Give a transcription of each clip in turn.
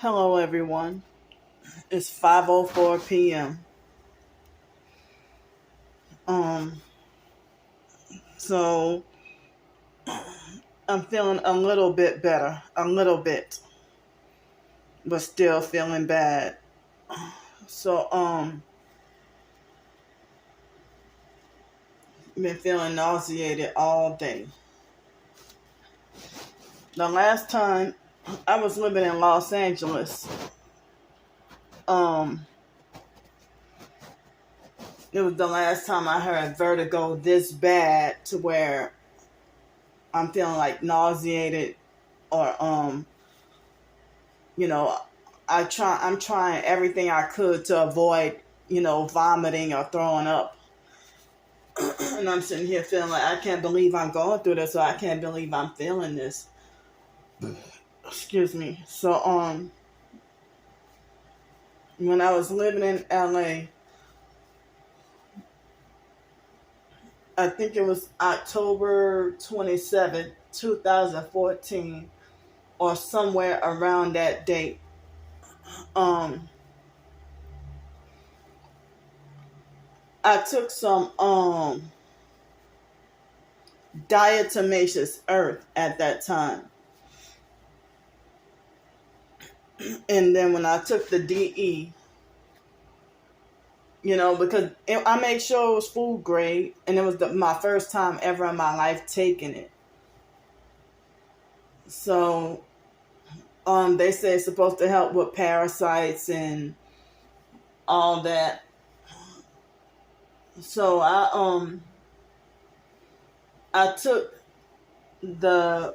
Hello, everyone. It's 5:04 p.m. Um, so I'm feeling a little bit better, a little bit, but still feeling bad. So been feeling nauseated all day. The last time I was living in Los Angeles, um, it was the last time I heard vertigo this bad to where I'm feeling like nauseated or you know, I'm trying everything I could to avoid, vomiting or throwing up. And I'm sitting here feeling like I can't believe I'm going through this, or I can't believe I'm feeling this. Excuse me. So when I was living in LA, I think it was October 27th, 2014, or somewhere around that date. Um I took some diatomaceous earth at that time. And then when I took the DE, because I made sure it was food grade, and it was my first time ever in my life taking it. So they say it's supposed to help with parasites and all that. So I took the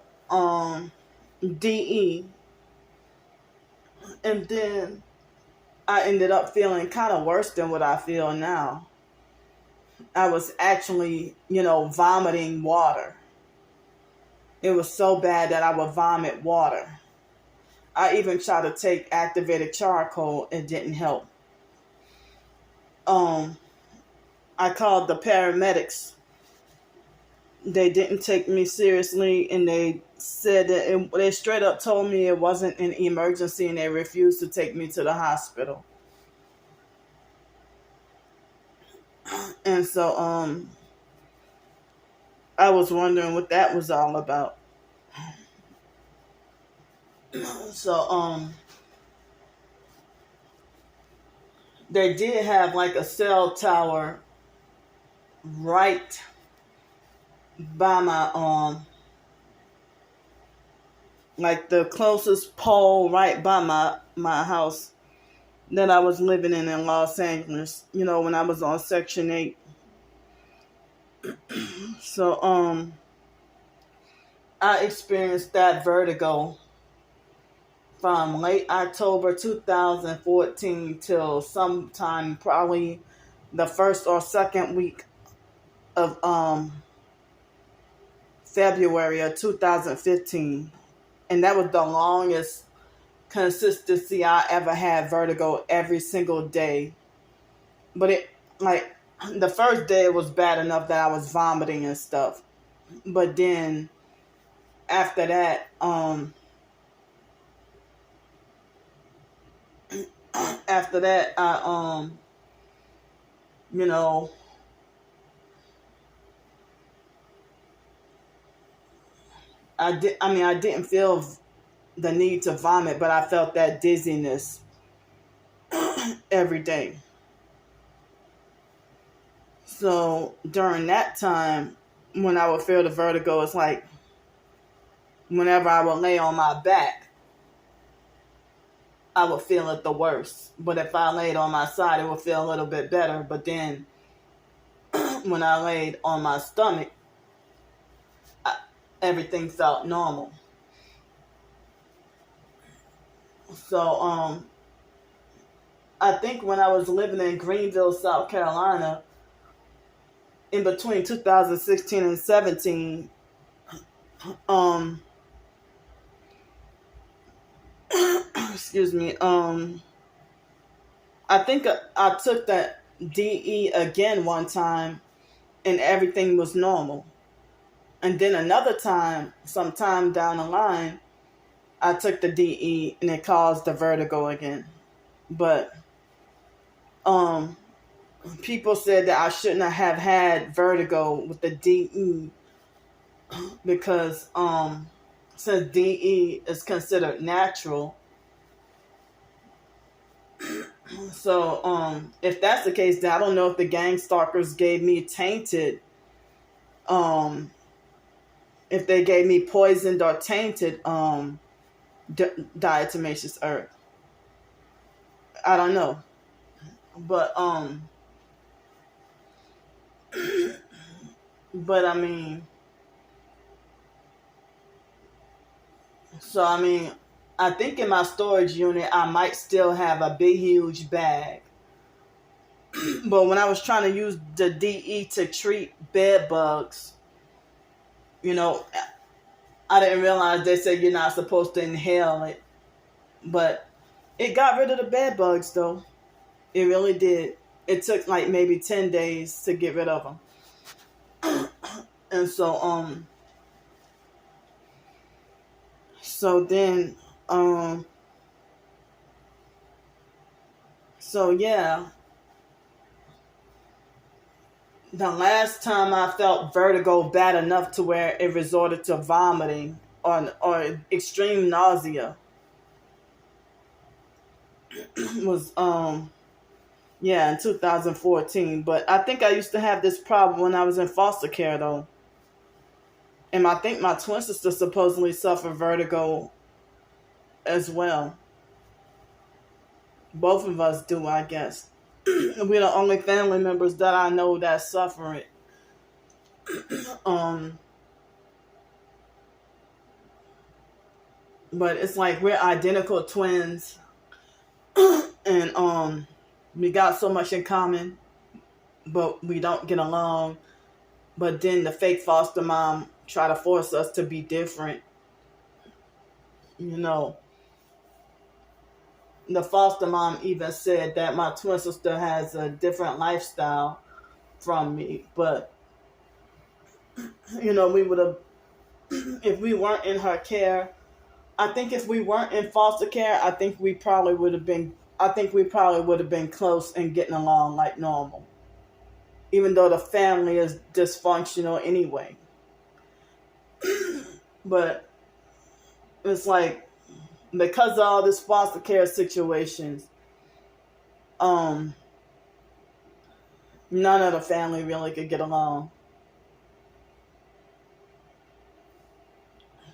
DE, and then I ended up feeling kind of worse than what I feel now. I was actually, vomiting water. It was so bad that I would vomit water. I even tried to take activated charcoal. It didn't help. I called the paramedics. They didn't take me seriously, and they said that they straight up told me it wasn't an emergency, and they refused to take me to the hospital. And so I was wondering what that was all about. So they did have like a cell tower right by my like the closest pole right by my house that I was living in Los Angeles, when I was on Section 8. So I experienced that vertigo from late October 2014 till sometime probably the first or second week of February of 2015. And that was the longest consistency I ever had vertigo every single day. But it, like, the first day it was bad enough that I was vomiting and stuff. But then after that, I you know, I didn't feel the need to vomit, but I felt that dizziness every day. So during that time, when I would feel the vertigo, it's like whenever I would lay on my back, I would feel it the worst. But if I laid on my side, it would feel a little bit better. But then when I laid on my stomach, everything felt normal. So I think when I was living in Greenville, South Carolina, in between 2016 and 17, excuse me, I think I took that DE again one time, and everything was normal. And then another time, sometime down the line, I took the DE and it caused the vertigo again. But people said that I shouldn't have had vertigo with the DE because since DE is considered natural. So if that's the case, then I don't know if the gang stalkers gave me tainted, if they gave me poisoned or tainted diatomaceous earth. I don't know. But but I mean, so I mean, I think in my storage unit I might still have a big huge bag. But when I was trying to use the DE to treat bed bugs, you know, I didn't realize they said you're not supposed to inhale it. But it got rid of the bed bugs though. It really did. It took like maybe 10 days to get rid of them. And so then so yeah, the last time I felt vertigo bad enough to where it resorted to vomiting or extreme nausea was in 2014. But I think I used to have this problem when I was in foster care though. And I think my twin sister supposedly suffered vertigo as well. Both of us do, I guess. We're the only family members that I know that suffer it. But it's like we're identical twins. And we got so much in common, but we don't get along. But then the fake foster mom try to force us to be different. You know, the foster mom even said that my twin sister has a different lifestyle from me. But, you know, we would have, if we weren't in her care, I think if we weren't in foster care, I think we probably would have been close and getting along like normal. Even though the family is dysfunctional anyway. But it's like, because of all this foster care situations, none of the family really could get along.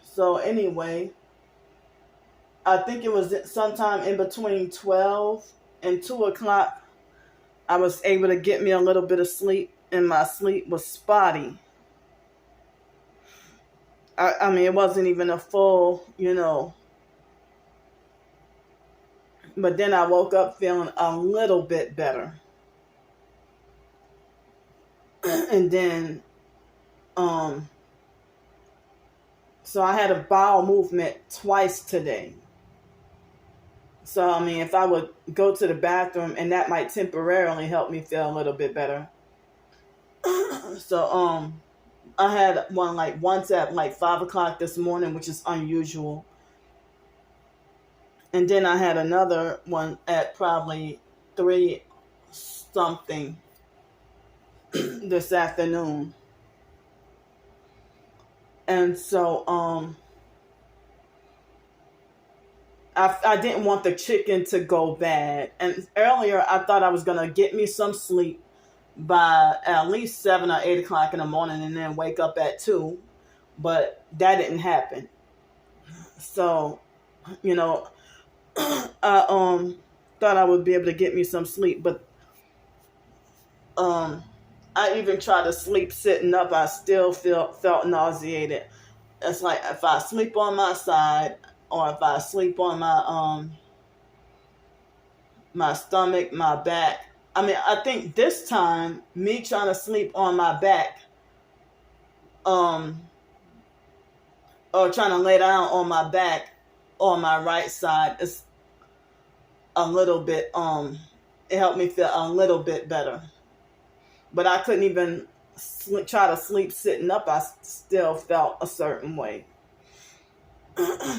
So anyway, I think it was sometime in between 12 and 2 o'clock, I was able to get me a little bit of sleep, and my sleep was spotty. I mean, it wasn't even a full, you know. But then I woke up feeling a little bit better. And then, so I had a bowel movement twice today. So, I mean, if I would go to the bathroom, and that might temporarily help me feel a little bit better. So, I had one like once at like 5 o'clock this morning, which is unusual. And then I had another one at probably 3 something this afternoon. And so, I didn't want the chicken to go bad. And earlier I thought I was going to get me some sleep by at least 7 or 8 o'clock in the morning and then wake up at 2. But that didn't happen. So, you know, I thought I would be able to get me some sleep. But I even tried to sleep sitting up. I still felt nauseated. It's like if I sleep on my side, or if I sleep on my stomach, my back. I mean, I think this time, me trying to sleep on my back, or trying to lay down on my back on my right side is a little bit, it helped me feel a little bit better. But I couldn't even try to sleep sitting up. I still felt a certain way.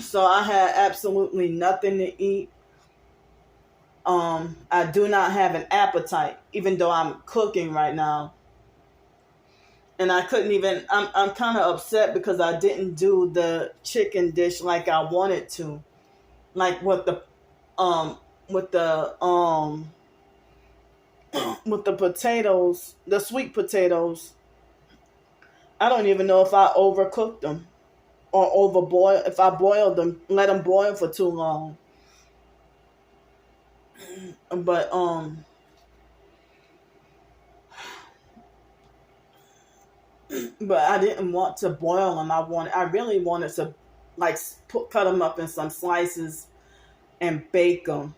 So I had absolutely nothing to eat. I do not have an appetite, even though I'm cooking right now. And I couldn't even, I'm kind of upset because I didn't do the chicken dish like I wanted to. Like um, with the, um, with the potatoes, the sweet potatoes. I don't even know if I overcooked them or overboiled, if I boiled them, let them boil for too long. But, but I didn't want to boil them. I really wanted to like cut them up in some slices and bake them,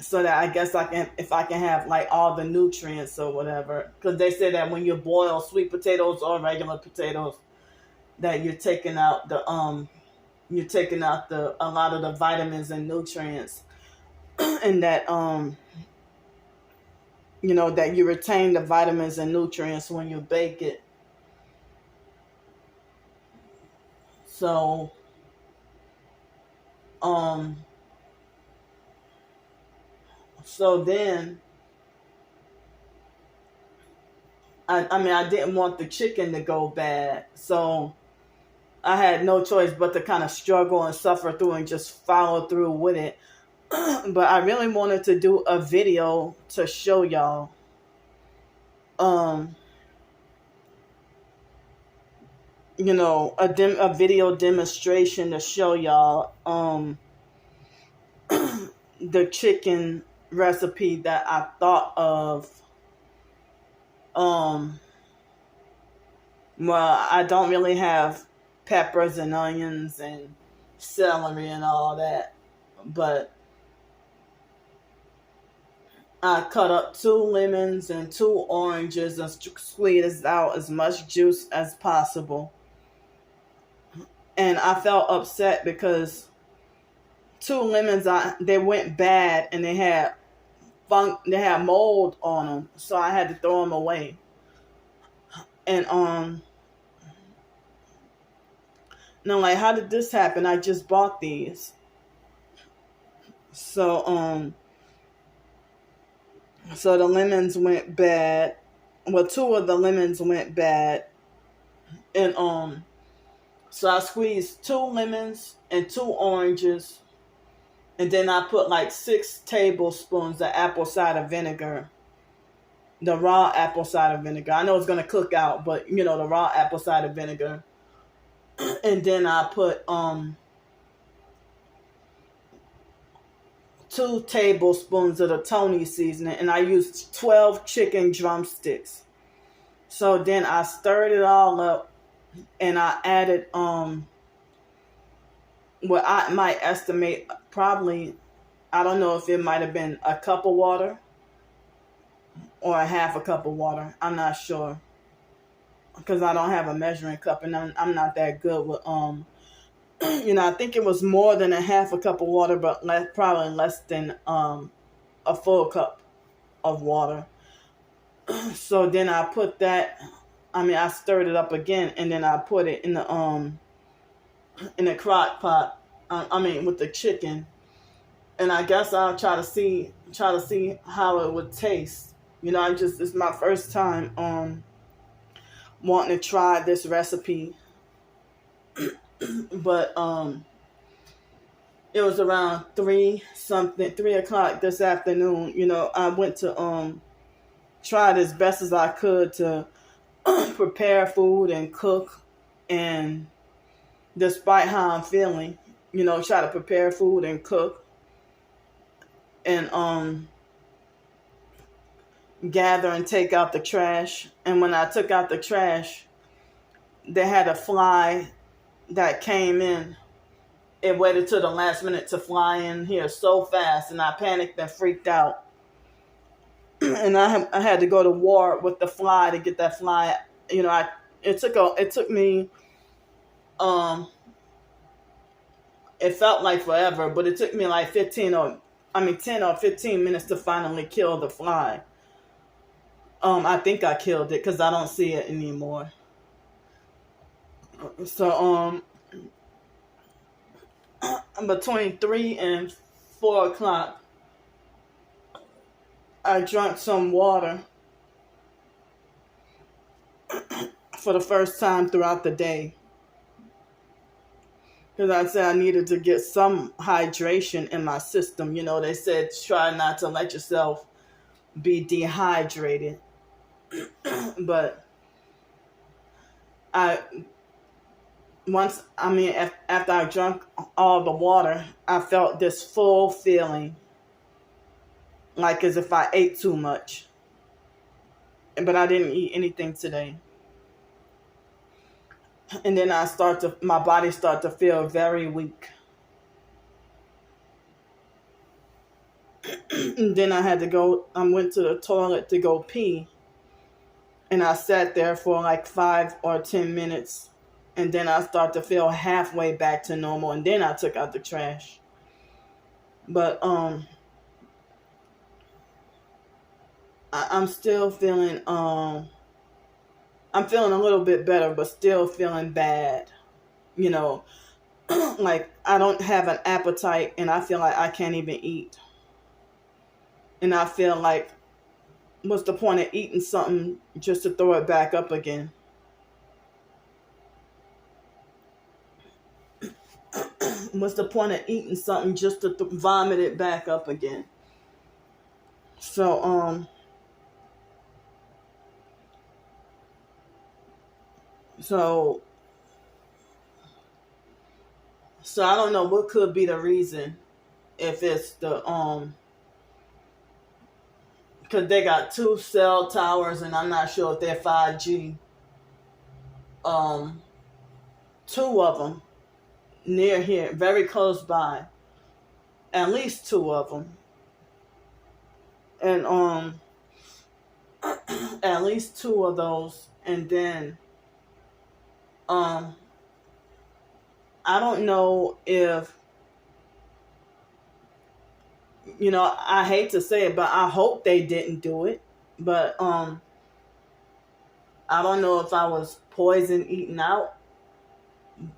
so that I guess I can, if I can have like all the nutrients or whatever. Because they say that when you boil sweet potatoes or regular potatoes, that you're taking out the a lot of the vitamins and nutrients, and that that you retain the vitamins and nutrients when you bake it. So um so then I mean, I didn't want the chicken to go bad, so I had no choice but to kind of struggle and suffer through and just follow through with it. But I really wanted to do a video to show y'all, um a video demonstration to show y'all the chicken recipe that I thought of. um well, I don't really have peppers and onions and celery and all that, but I cut up 2 lemons and 2 oranges and squeezed out as much juice as possible. And I felt upset because 2 lemons, they went bad and they had mold on them, so I had to throw them away. And like, how did this happen? I just bought these. So so the lemons went bad. Well, 2 of the lemons went bad, and so I squeezed 2 lemons and 2 oranges, and then I put like 6 tablespoons of apple cider vinegar, the raw apple cider vinegar. I know it's gonna cook out, but the raw apple cider vinegar. And then I put 2 tablespoons of the Tony seasoning, and I used 12 chicken drumsticks. So then I stirred it all up, and I added what I might estimate, probably, I don't know if it might have been a cup of water or a half a cup of water. I'm not sure, because I don't have a measuring cup, and I'm not that good with I think it was more than a half a cup of water, but probably less than a full cup of water. So then I put that. I mean, I stirred it up again, and then I put it in the crock pot. I mean, with the chicken, and I guess I'll try to see how it would taste. It's my first time wanting to try this recipe. But it was around 3 o'clock this afternoon. I went to try as best as I could to prepare food and cook, and despite how I'm feeling, try to prepare food and cook, and gather and take out the trash. And when I took out the trash, they had a fly that came in. It waited till the last minute to fly in here so fast, and I panicked and freaked out. And I had to go to war with the fly to get that fly. It took me it felt like forever, but it took me like 10 or 15 minutes to finally kill the fly. I think I killed it because I don't see it anymore. So between 3 and 4 o'clock, I drank some water for the first time throughout the day. Because I said I needed to get some hydration in my system. You know, they said try not to let yourself be dehydrated. But I after I drank all the water, I felt this full feeling, like as if I ate too much. But I didn't eat anything today. And then my body started to feel very weak. And then I went to the toilet to go pee. And I sat there for like 5 or 10 minutes. And then I started to feel halfway back to normal. And then I took out the trash. But I'm still feeling I'm feeling a little bit better, but still feeling bad. You know, like I don't have an appetite and I feel like I can't even eat. And I feel like, what's the point of eating something just to throw it back up again? What's the point of eating something just to vomit it back up again? So, So I don't know what could be the reason. If it's because they got 2 cell towers and I'm not sure if they're 5G. 2 of them near here, very close by. At least 2 of them. And at least 2 of those, and then I don't know if, I hate to say it, but I hope they didn't do it. But I don't know if I was poison eaten out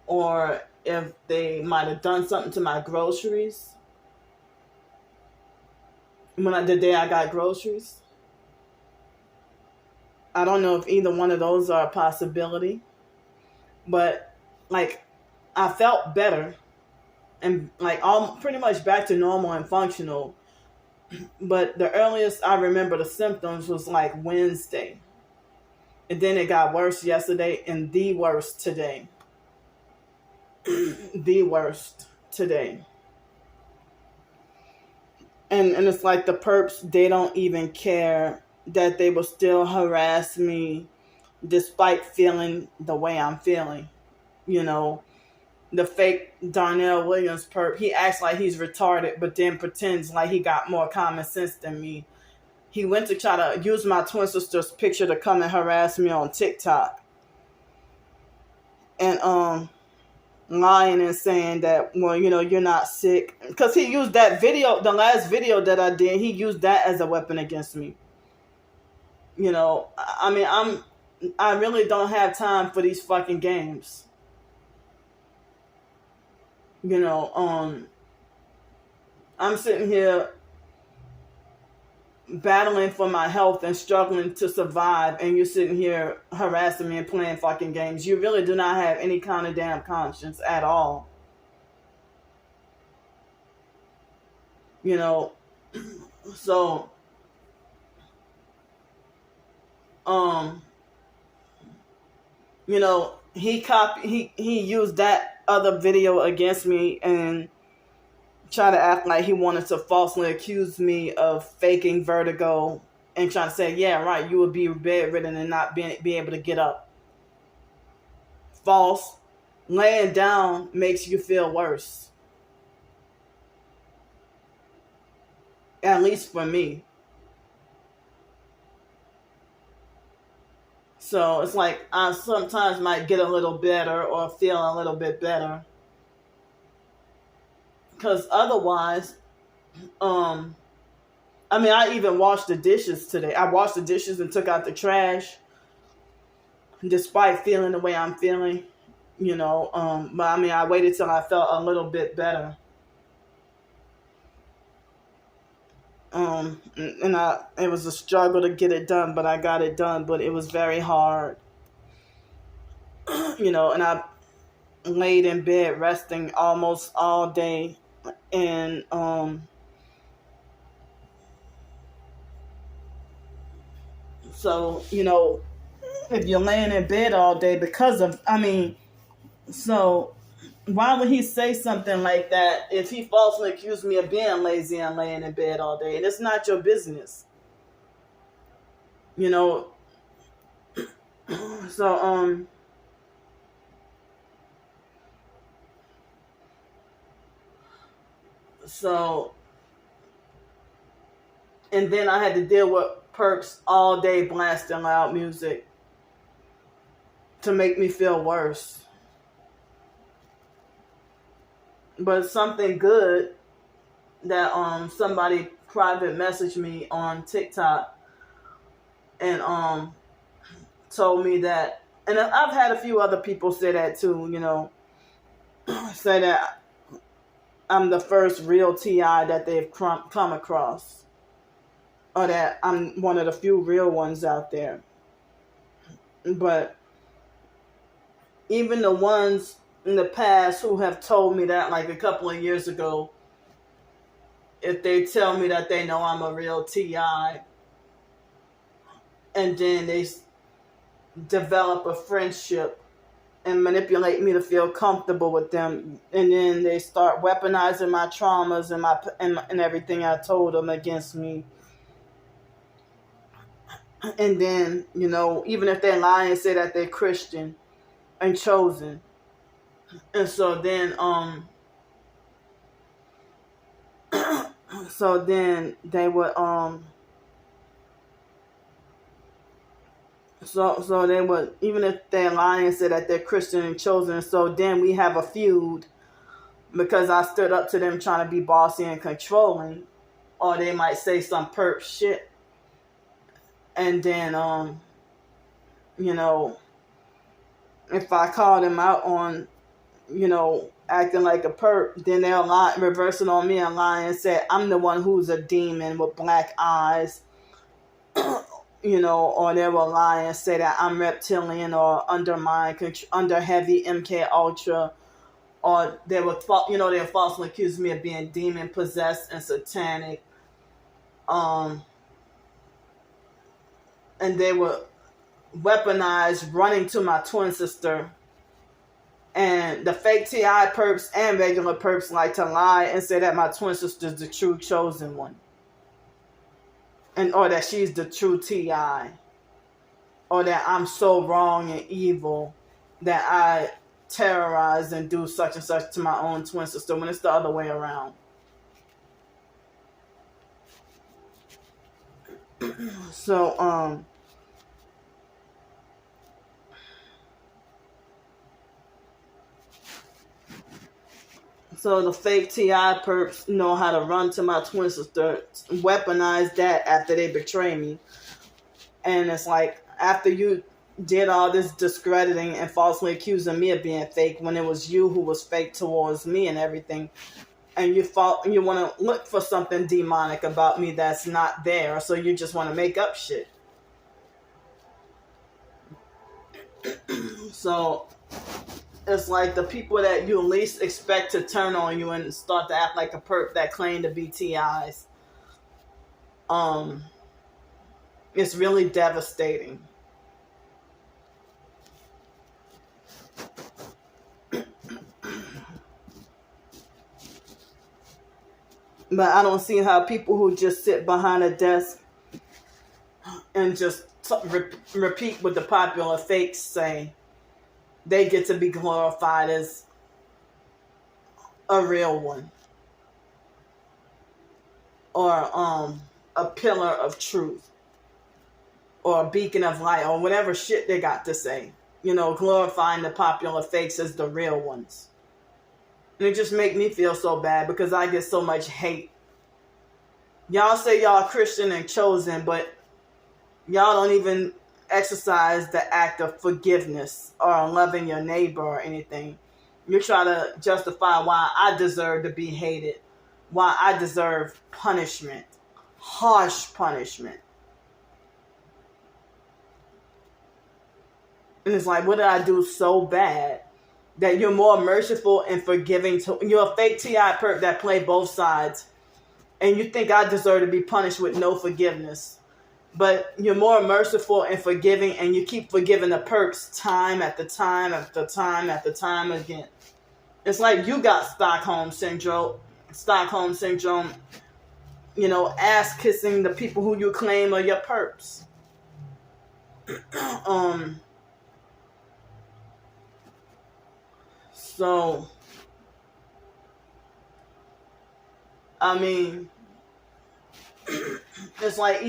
or if they might have done something to my groceries the day I got groceries. I don't know if either one of those are a possibility. But like, I felt better and like all pretty much back to normal and functional. But the earliest I remember the symptoms was like Wednesday. And then it got worse yesterday and the worst today. The worst today. And it's like the perps, they don't even care that they will still harass me despite feeling the way I'm feeling. The fake Darnell Williams perp, he acts like he's retarded, but then pretends like he got more common sense than me. He went to try to use my twin sister's picture to come and harass me on TikTok. And lying and saying that, well, you're not sick. Because he used that video, the last video that I did, he used that as a weapon against me. I really don't have time for these fucking games. I'm sitting here battling for my health and struggling to survive, and you're sitting here harassing me and playing fucking games. You really do not have any kind of damn conscience at all. So he used that other video against me and try to act like he wanted to falsely accuse me of faking vertigo and trying to say, yeah, right, you would be bedridden and not be able to get up. False. Laying down makes you feel worse. At least for me. So it's like I sometimes might get a little better or feel a little bit better. Because otherwise, I even washed the dishes today. I washed the dishes and took out the trash despite feeling the way I'm feeling, but I waited till I felt a little bit better. And it was a struggle to get it done, but I got it done. But it was very hard, and I laid in bed resting almost all day, and so if you're laying in bed all day so why would he say something like that if he falsely accused me of being lazy and laying in bed all day? And it's not your business, so so and then I had to deal with perps all day blasting loud music to make me feel worse. But something good that somebody private messaged me on TikTok and told me that, and I've had a few other people say that too, say that I'm the first real TI that they've come across, or that I'm one of the few real ones out there. But even the ones in the past who have told me that, like a couple of years ago, if they tell me that they know I'm a real TI, and then they develop a friendship and manipulate me to feel comfortable with them, and then they start weaponizing my traumas and everything I told them against me. And then, even if they lie and say that they're Christian and chosen, and so then they would so they would, even if they lie and say that they're Christian and chosen, so then we have a feud because I stood up to them trying to be bossy and controlling, or they might say some perp shit, and then if I call them out on acting like a perp, then they'll lie, reverse it on me and lie and say I'm the one who's a demon with black eyes, or they will lie and say that I'm reptilian or under heavy MK Ultra, or they will they'll falsely accuse me of being demon possessed and satanic, and they will weaponize running to my twin sister. And the fake TI perps and regular perps like to lie and say that my twin sister is the true chosen one, or that she's the true TI, or that I'm so wrong and evil that I terrorize and do such and such to my own twin sister, when it's the other way around. So So the fake TI perps know how to run to my twin sister, weaponize that after they betray me. And it's like, after you did all this discrediting and falsely accusing me of being fake, when it was you who was fake towards me and everything, and you want to look for something demonic about me that's not there, so you just want to make up shit. So it's like the people that you least expect to turn on you and start to act like a perp that claim to be TIs. It's really devastating. But I don't see how people who just sit behind a desk and just repeat what the popular fakes say, they get to be glorified as a real one, or a pillar of truth, or a beacon of light, or whatever shit they got to say, glorifying the popular fakes as the real ones. And it just make me feel so bad because I get so much hate. Y'all say y'all Christian and chosen, but y'all don't even exercise the act of forgiveness or loving your neighbor or anything. You try to justify why I deserve to be hated, why I deserve punishment, harsh punishment. And it's like, what did I do so bad that you're more merciful and forgiving? You're a fake T.I. perp that play both sides. And you think I deserve to be punished with no forgiveness. But you're more merciful and forgiving, and you keep forgiving the perks time after time after time after time again. It's like you got Stockholm syndrome, ass kissing the people who you claim are your perps. So, I mean, it's like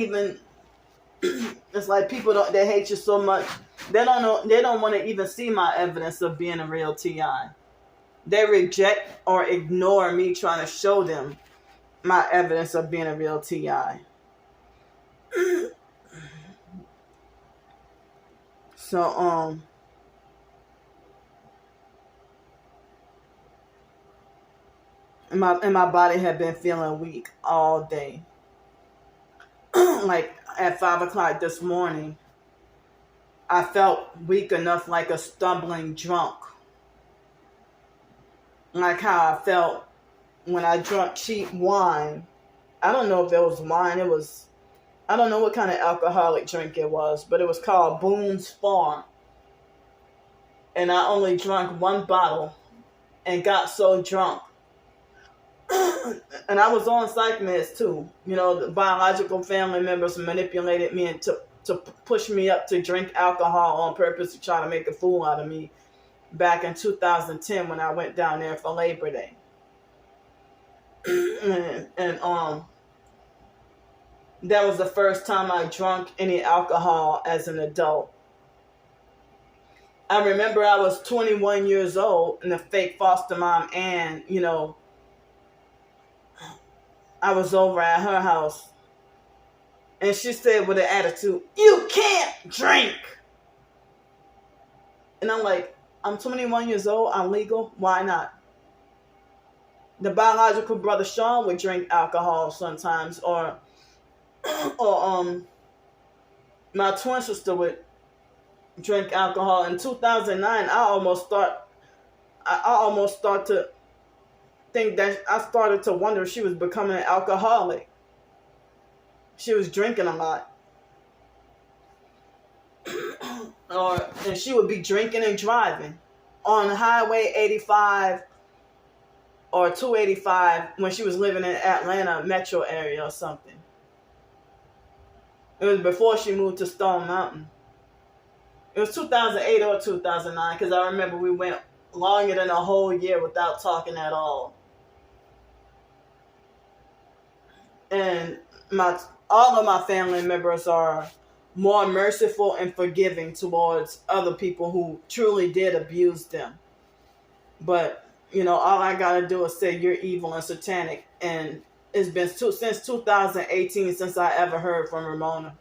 it's like people they hate you so much, they don't want to even see my evidence of being a real TI. They reject or ignore me trying to show them my evidence of being a real TI. So, and my body had been feeling weak all day. Like at 5 o'clock this morning, I felt weak enough, like a stumbling drunk. Like how I felt when I drank cheap wine. I don't know if it was wine. I don't know what kind of alcoholic drink it was, but it was called Boone's Farm. And I only drank one bottle and got so drunk. And I was on psych meds too. The biological family members manipulated me and to push me up to drink alcohol on purpose to try to make a fool out of me back in 2010 when I went down there for Labor Day. and that was the first time I drank any alcohol as an adult. I remember I was 21 years old and the fake foster mom, Ann, I was over at her house. And she said with an attitude, "You can't drink." And I'm like, I'm 21 years old. I'm legal. Why not? The biological brother Sean would drink alcohol sometimes, or my twin sister would drink alcohol. In 2009, I almost start to think that I started to wonder if she was becoming an alcoholic. She was drinking a lot. And she would be drinking and driving on Highway 85 or 285 when she was living in Atlanta metro area or something. It was before she moved to Stone Mountain. It was 2008 or 2009 because I remember we went longer than a whole year without talking at all. And all of my family members are more merciful and forgiving towards other people who truly did abuse them. But, all I got to do is say you're evil and satanic. And it's been since 2018 since I ever heard from Ramona.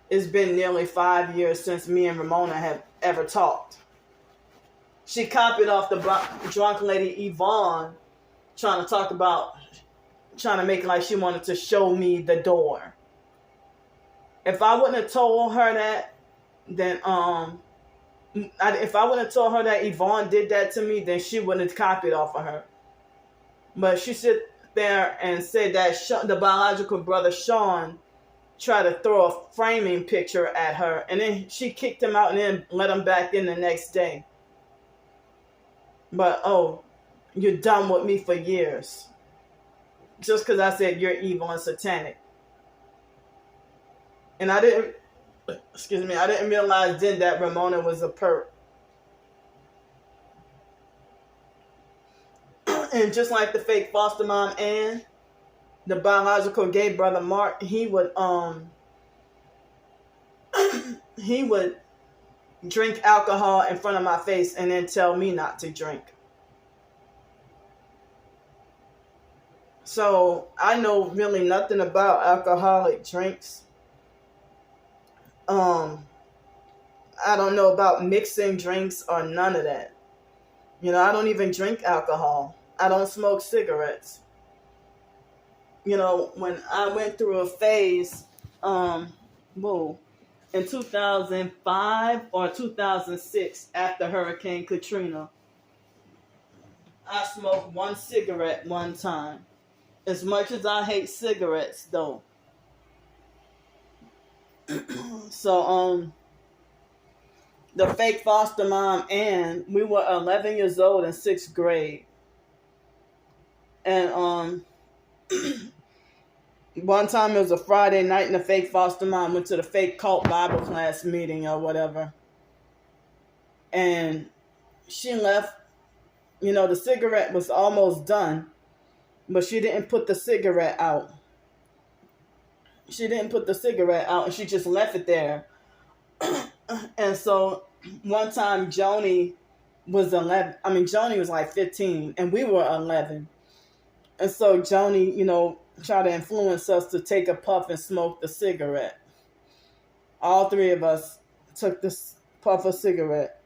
It's been nearly 5 years since me and Ramona have ever talked. She copied off the drunk lady Yvonne trying to make it like she wanted to show me the door. If I wouldn't have told her that, then if I wouldn't have told her that Yvonne did that to me, then she wouldn't have copied off of her. But she sit there and said that the biological brother Sean tried to throw a framing picture at her, and then she kicked him out and then let him back in the next day. But you're done with me for years. Just because I said you're evil and satanic. And I didn't realize then that Ramona was a perp. And just like the fake foster mom Ann, the biological gay brother Mark, he would drink alcohol in front of my face and then tell me not to drink. So I know really nothing about alcoholic drinks. I don't know about mixing drinks or none of that. I don't even drink alcohol. I don't smoke cigarettes. when I went through a phase, whoa, in 2005 or 2006 after Hurricane Katrina, I smoked one cigarette one time. As much as I hate cigarettes, though. So, the fake foster mom, and we were 11 years old in 6th grade. And, one time it was a Friday night and the fake foster mom went to the fake cult Bible class meeting or whatever. And she left, the cigarette was almost done, but she didn't put the cigarette out. And she just left it there. And so one time Joni was 11. I mean, Joni was like 15 and we were 11. And so Joni, tried to influence us to take a puff and smoke the cigarette. All three of us took this puff of cigarette.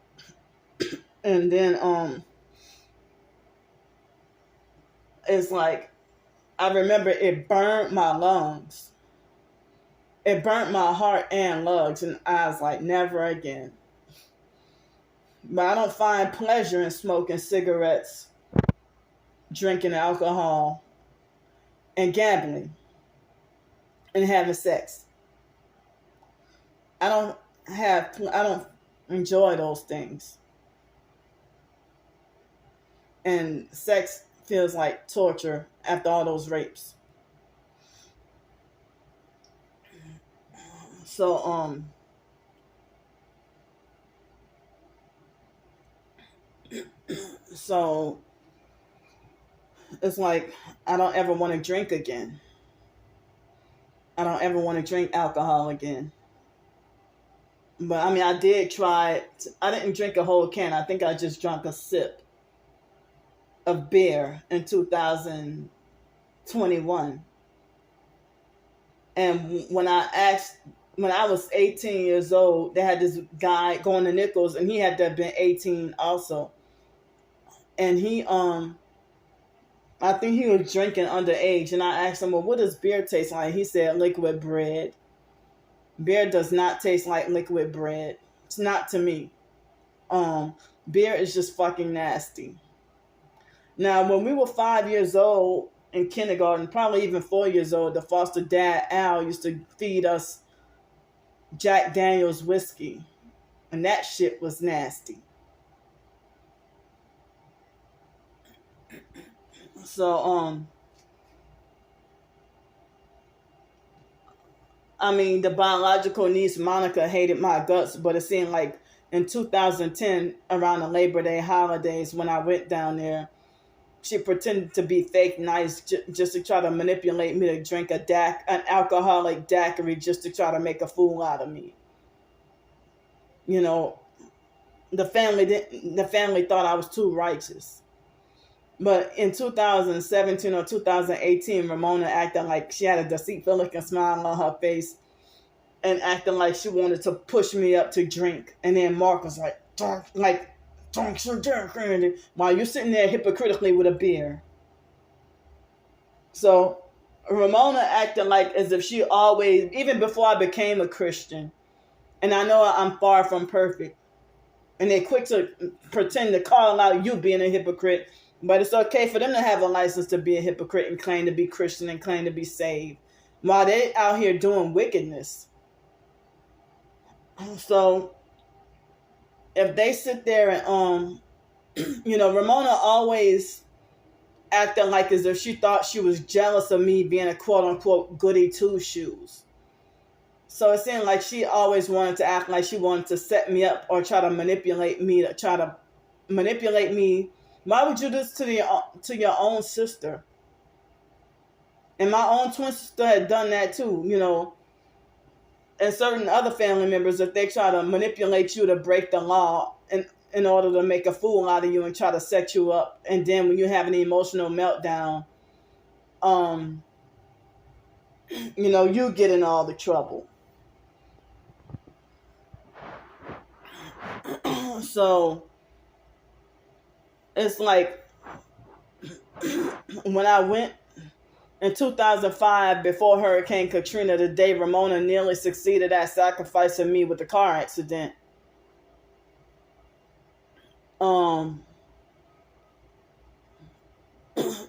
And then it's like, I remember it burned my lungs. It burnt my heart and lungs, and I was like, never again. But I don't find pleasure in smoking cigarettes, drinking alcohol, and gambling, and having sex. I don't enjoy those things. And sex feels like torture after all those rapes. So, so it's like, I don't ever want to drink again. I don't ever want to drink alcohol again. But I mean, I did try it. I didn't drink a whole can. I think I just drank a sip of beer in 2021. And when I was 18 years old, they had this guy going to Nichols, and he had to have been 18 also. And he, I think he was drinking underage, and I asked him, well, what does beer taste like? He said, liquid bread. Beer does not taste like liquid bread. It's not to me. Beer is just fucking nasty. Now, when we were 5 years old in kindergarten, probably even 4 years old, the foster dad, Al, used to feed us Jack Daniels whiskey. And that shit was nasty. So, I mean, the biological niece, Monica, hated my guts, but it seemed like in 2010, around the Labor Day holidays, when I went down there, she pretended to be fake nice just to try to manipulate me to drink an alcoholic daiquiri just to try to make a fool out of me. The family thought I was too righteous. But in 2017 or 2018, Ramona acted like she had a deceitful looking smile on her face and acting like she wanted to push me up to drink. And then Mark was like, drink some drink, Randy, while you're sitting there hypocritically with a beer. So Ramona acted like as if she always, even before I became a Christian, and I know I'm far from perfect, and they're quick to pretend to call out you being a hypocrite. But it's okay for them to have a license to be a hypocrite and claim to be Christian and claim to be saved while they're out here doing wickedness. So if they sit there and, Ramona always acted like as if she thought she was jealous of me being a quote unquote goody two shoes. So it seemed like she always wanted to act like she wanted to set me up or try to manipulate me, Why would you do this to your own sister? And my own twin sister had done that too, And certain other family members, if they try to manipulate you to break the law in order to make a fool out of you and try to set you up, and then when you have an emotional meltdown, you get in all the trouble. So it's like when I went In 2005, before Hurricane Katrina, the day Ramona nearly succeeded at sacrificing me with the car accident.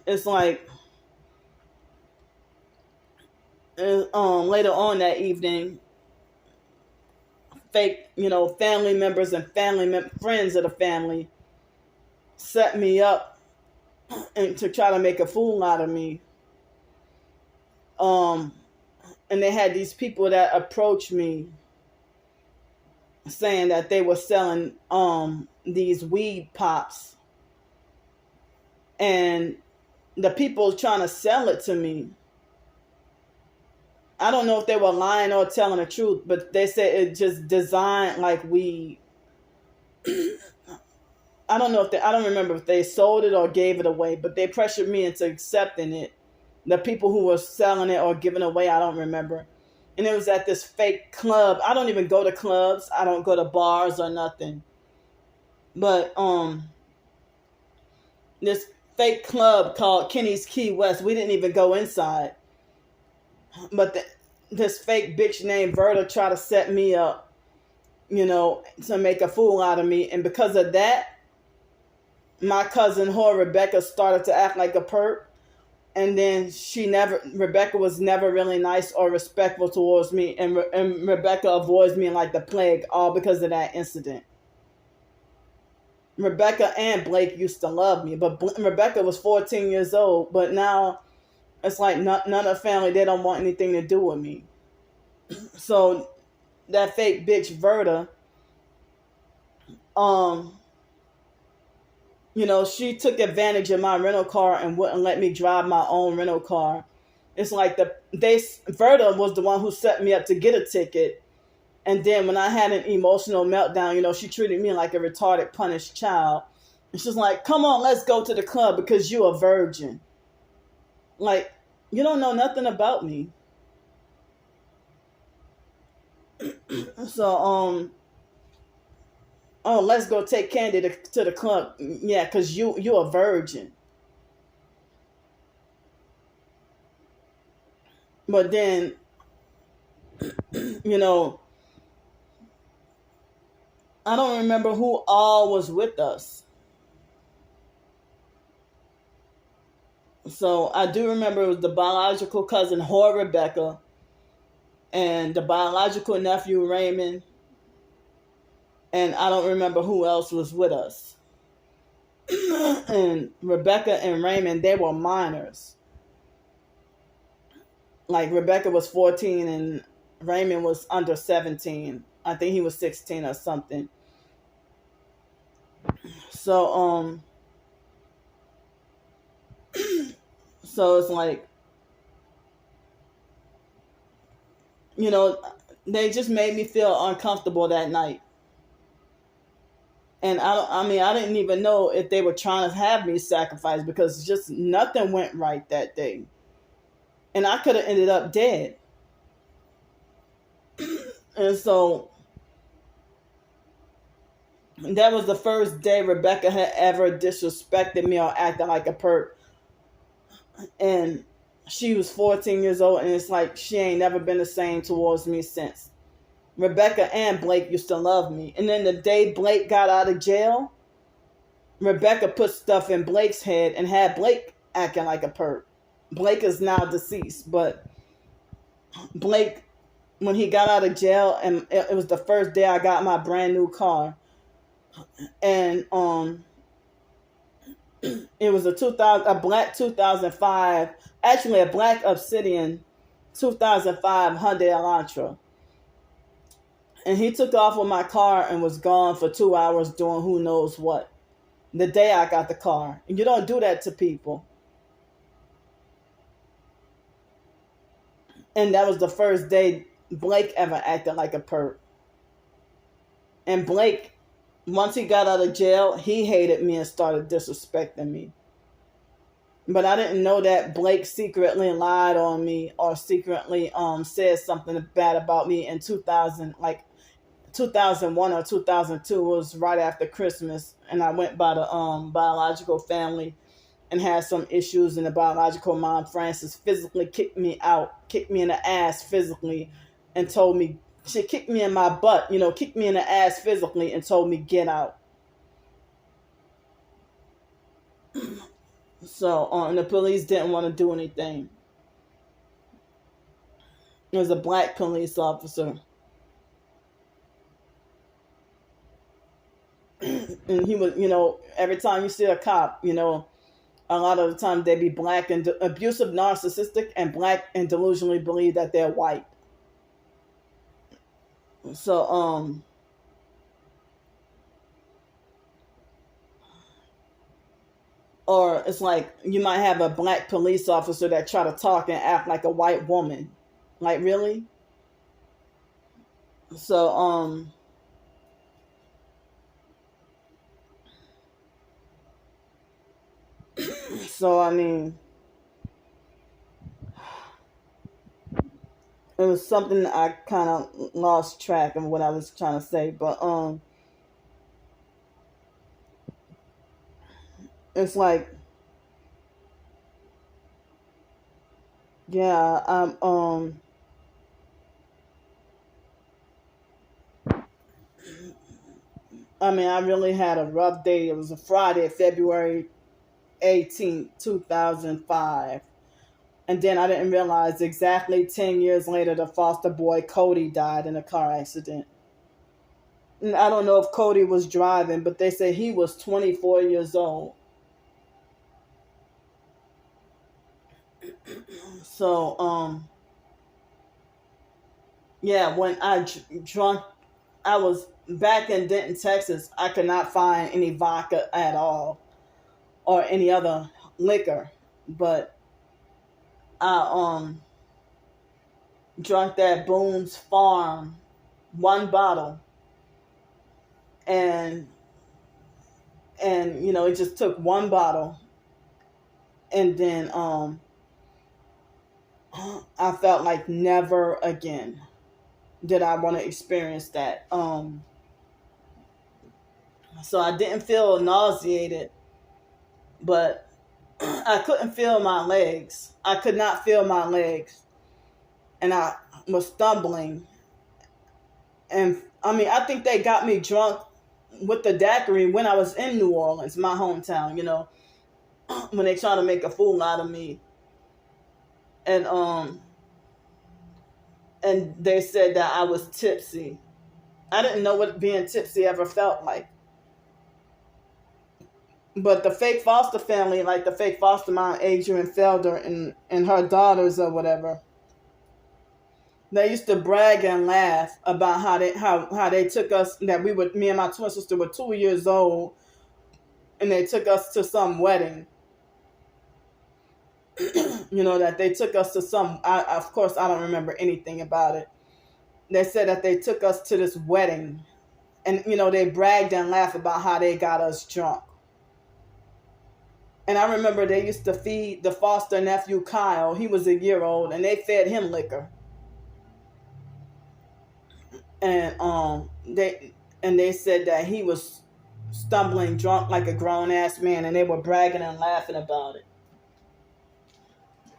It's like later on that evening, fake, family members and friends of the family set me up and to try to make a fool out of me. And they had these people that approached me saying that they were selling these weed pops, and the people trying to sell it to me, I don't know if they were lying or telling the truth, but they said it just designed like weed. I don't remember if they sold it or gave it away, but they pressured me into accepting it. The people who were selling it or giving it away, I don't remember. And it was at this fake club. I don't even go to clubs. I don't go to bars or nothing. But this fake club called Kenny's Key West, we didn't even go inside. But this fake bitch named Verta tried to set me up, to make a fool out of me. And because of that, my cousin, Rebecca, started to act like a perp. And then Rebecca was never really nice or respectful towards me. And Rebecca avoids me like the plague, all because of that incident. Rebecca and Blake used to love me, but Rebecca was 14 years old. But now it's like none of the family, they don't want anything to do with me. So that fake bitch Verta, she took advantage of my rental car and wouldn't let me drive my own rental car. It's like Verta was the one who set me up to get a ticket. And then when I had an emotional meltdown, she treated me like a retarded, punished child. And she's like, come on, let's go to the club because you're a virgin. Like, you don't know nothing about me. So, let's go take Candy to the club. Yeah, because you're a virgin. But then, I don't remember who all was with us. So I do remember it was the biological cousin, Rebecca, and the biological nephew, Raymond. And I don't remember who else was with us. And Rebecca and Raymond, they were minors. Like Rebecca was 14 and Raymond was under 17. I think he was 16 or something. So, so it's like, they just made me feel uncomfortable that night. And I didn't even know if they were trying to have me sacrificed because just nothing went right that day. And I could have ended up dead. And so that was the first day Rebecca had ever disrespected me or acted like a perp. And she was 14 years old, and it's like she ain't never been the same towards me since. Rebecca and Blake used to love me. And then the day Blake got out of jail, Rebecca put stuff in Blake's head and had Blake acting like a perp. Blake is now deceased, but Blake, when he got out of jail, and it was the first day I got my brand new car. And it was a black 2005, actually a black Obsidian 2005 Hyundai Elantra. And he took off with my car and was gone for 2 hours doing who knows what. The day I got the car. And you don't do that to people. And that was the first day Blake ever acted like a perp. And Blake, once he got out of jail, he hated me and started disrespecting me. But I didn't know that Blake secretly lied on me or secretly said something bad about me in 2001 or 2002. It was right after Christmas, and I went by the biological family, and had some issues in the biological mom, Frances, physically kicked me out, kicked me in the ass physically, and told me, she kicked me in my butt, kicked me in the ass physically and told me, get out. So, and the police didn't want to do anything. It was a black police officer. And he was, every time you see a cop, a lot of the time they be black and abusive, narcissistic, and black and delusionally believe that they're white. So, or it's like you might have a black police officer that try to talk and act like a white woman. Like, really? So, I mean, it was something I kind of lost track of what I was trying to say, but it's like, yeah, I really had a rough day. It was a Friday, February 18th, 2005. And then I didn't realize exactly 10 years later, the foster boy Cody died in a car accident. And I don't know if Cody was driving, but they say he was 24 years old. So, yeah, when I was back in Denton, Texas. I could not find any vodka at all or any other liquor, but I drank that Boone's Farm one bottle, and it just took one bottle, and then I felt like never again did I want to experience that. So I didn't feel nauseated, but I couldn't feel my legs. I could not feel my legs, and I was stumbling. And I think they got me drunk with the daiquiri when I was in New Orleans, my hometown, when they tried to make a fool out of me. And they said that I was tipsy. I didn't know what being tipsy ever felt like. But the fake foster family, like the fake foster mom, Adrian Felder, and her daughters or whatever, they used to brag and laugh about how they took us, that me and my twin sister were 2 years old, and they took us to some wedding. That they took us to some, of course, I don't remember anything about it. They said that they took us to this wedding, and, they bragged and laughed about how they got us drunk. And I remember they used to feed the foster nephew, Kyle. He was a year old, and they fed him liquor. And they said that he was stumbling drunk like a grown-ass man, and they were bragging and laughing about it.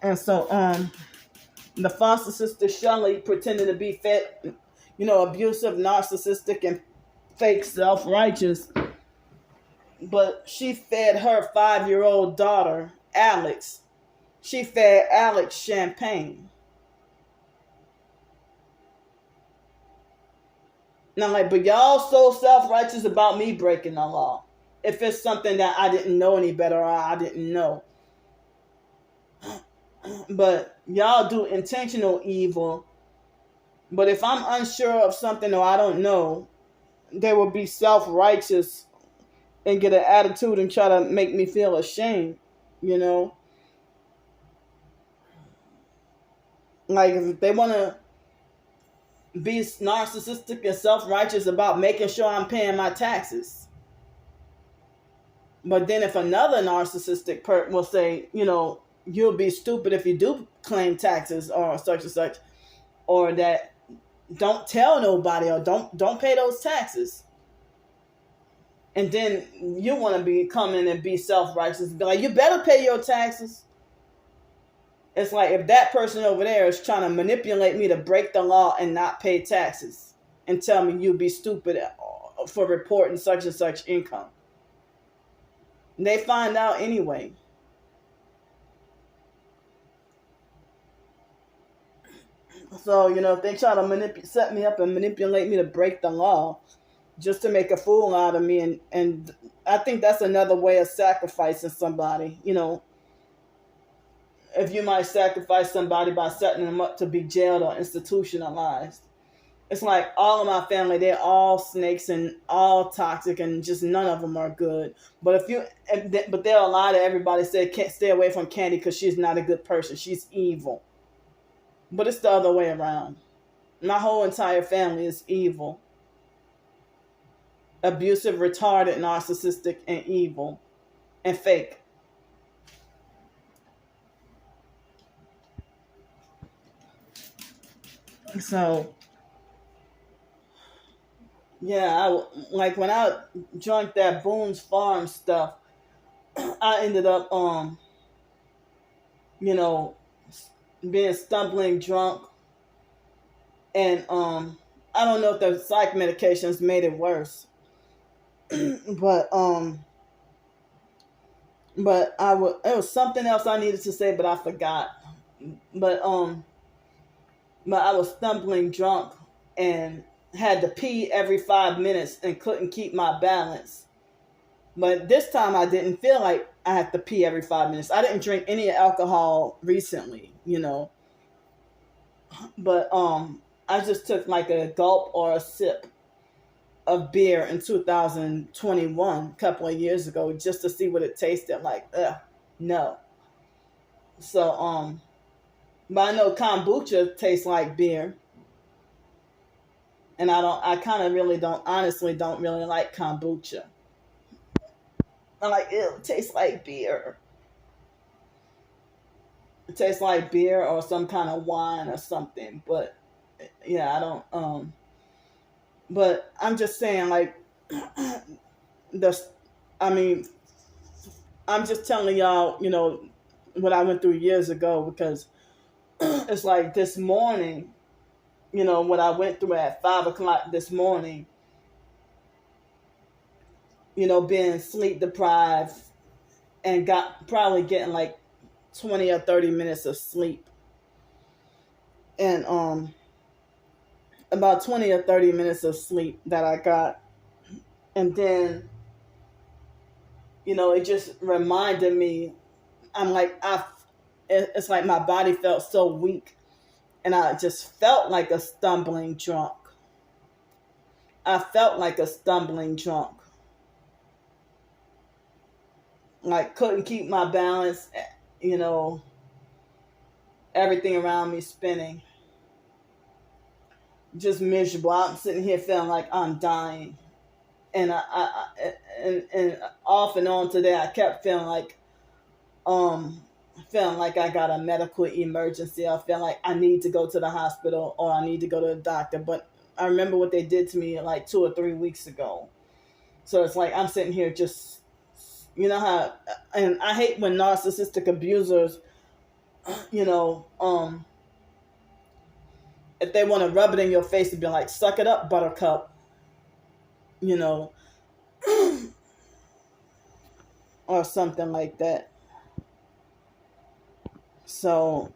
And so the foster sister, Shelley, pretended to be fed, abusive, narcissistic, and fake self-righteous. But she fed her 5-year-old daughter, Alex. She fed Alex champagne. And I'm like, but y'all so self-righteous about me breaking the law. If it's something that I didn't know any better, or I didn't know. But y'all do intentional evil. But if I'm unsure of something or I don't know, they will be self-righteous and get an attitude and try to make me feel ashamed, Like, if they want to be narcissistic and self-righteous about making sure I'm paying my taxes. But then if another narcissistic person will say, you'll be stupid if you do claim taxes or such and such, or that don't tell nobody or don't pay those taxes. And then you want to be come in and be self-righteous, be like, you better pay your taxes. It's like if that person over there is trying to manipulate me to break the law and not pay taxes and tell me you'd be stupid for reporting such and such income. And they find out anyway. So, if they try to set me up and manipulate me to break the law just to make a fool out of me, and I think that's another way of sacrificing somebody, if you might sacrifice somebody by setting them up to be jailed or institutionalized. It's like all of my family, they're all snakes and all toxic and just none of them are good. But they'll lie to everybody, say, can't stay away from Candy because she's not a good person. She's evil. But it's the other way around. My whole entire family is evil. Abusive, retarded, narcissistic, and evil. And fake. So, yeah, like when I drank that Boone's Farm stuff, I ended up, being stumbling drunk, and I don't know if the psych medications made it worse, but it was something else I needed to say, but I forgot. But I was stumbling drunk and had to pee every 5 minutes and couldn't keep my balance. But this time I didn't feel like I had to pee every 5 minutes. I didn't drink any alcohol recently, But I just took like a gulp or a sip of beer in 2021, a couple of years ago, just to see what it tasted like. No. So but I know kombucha tastes like beer. And I honestly don't really like kombucha. I'm like, ew, it tastes like beer. It tastes like beer or some kind of wine or something. But yeah, I don't but I'm just saying, like, I'm just telling y'all, what I went through years ago, because it's like this morning, what I went through at 5:00 this morning, being sleep deprived and probably getting like 20 or 30 minutes of sleep. And about 20 or 30 minutes of sleep that I got. And then, it just reminded me, it's like my body felt so weak. And I just felt like a stumbling drunk. Like, couldn't keep my balance, everything around me spinning. Just miserable. I'm sitting here feeling like I'm dying. And and off and on today, I kept feeling like I got a medical emergency. I feel like I need to go to the hospital or I need to go to the doctor. But I remember what they did to me like 2 or 3 weeks ago. So it's like I'm sitting here just, how, and I hate when narcissistic abusers, if they want to rub it in your face and be like, suck it up, buttercup, or something like that. So,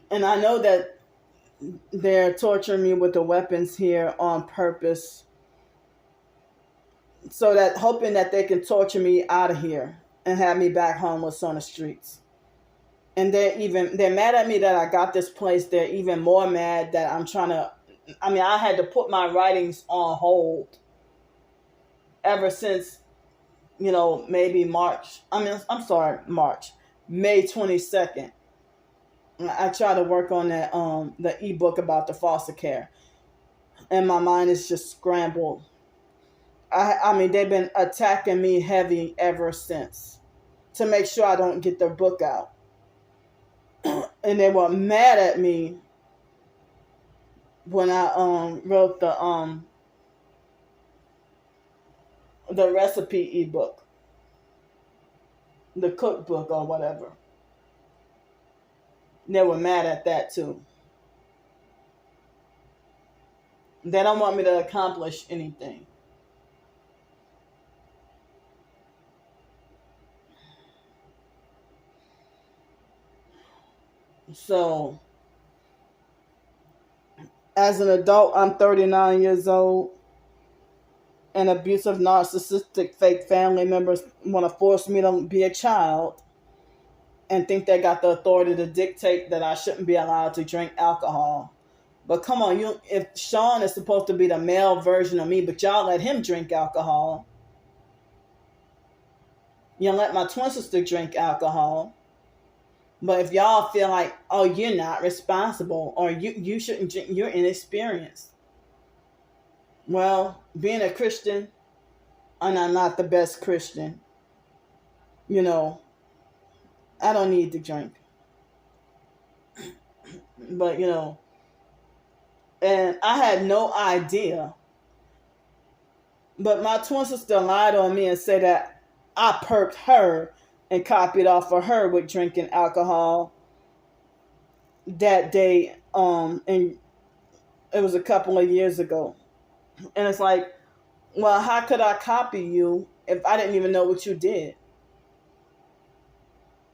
and I know that they're torturing me with the weapons here on purpose, so that hoping that they can torture me out of here and have me back homeless on the streets. And they're mad at me that I got this place. They're even more mad that I had to put my writings on hold ever since, maybe March. May 22nd. I try to work on that, the ebook about the foster care. And my mind is just scrambled. They've been attacking me heavy ever since to make sure I don't get their book out. And they were mad at me when I wrote the recipe ebook, the cookbook or whatever. They were mad at that too. They don't want me to accomplish anything. So, as an adult, I'm 39 years old, and abusive, narcissistic, fake family members want to force me to be a child and think they got the authority to dictate that I shouldn't be allowed to drink alcohol. But come on, if Sean is supposed to be the male version of me, but y'all let him drink alcohol. You let my twin sister drink alcohol. But if y'all feel like, oh, you're not responsible, or you shouldn't drink, you're inexperienced. Well, being a Christian, and I'm not the best Christian, I don't need to drink. But, and I had no idea. But my twin sister lied on me and said that I perked her and copied off of her with drinking alcohol that day. And it was a couple of years ago. And it's like, well, how could I copy you if I didn't even know what you did?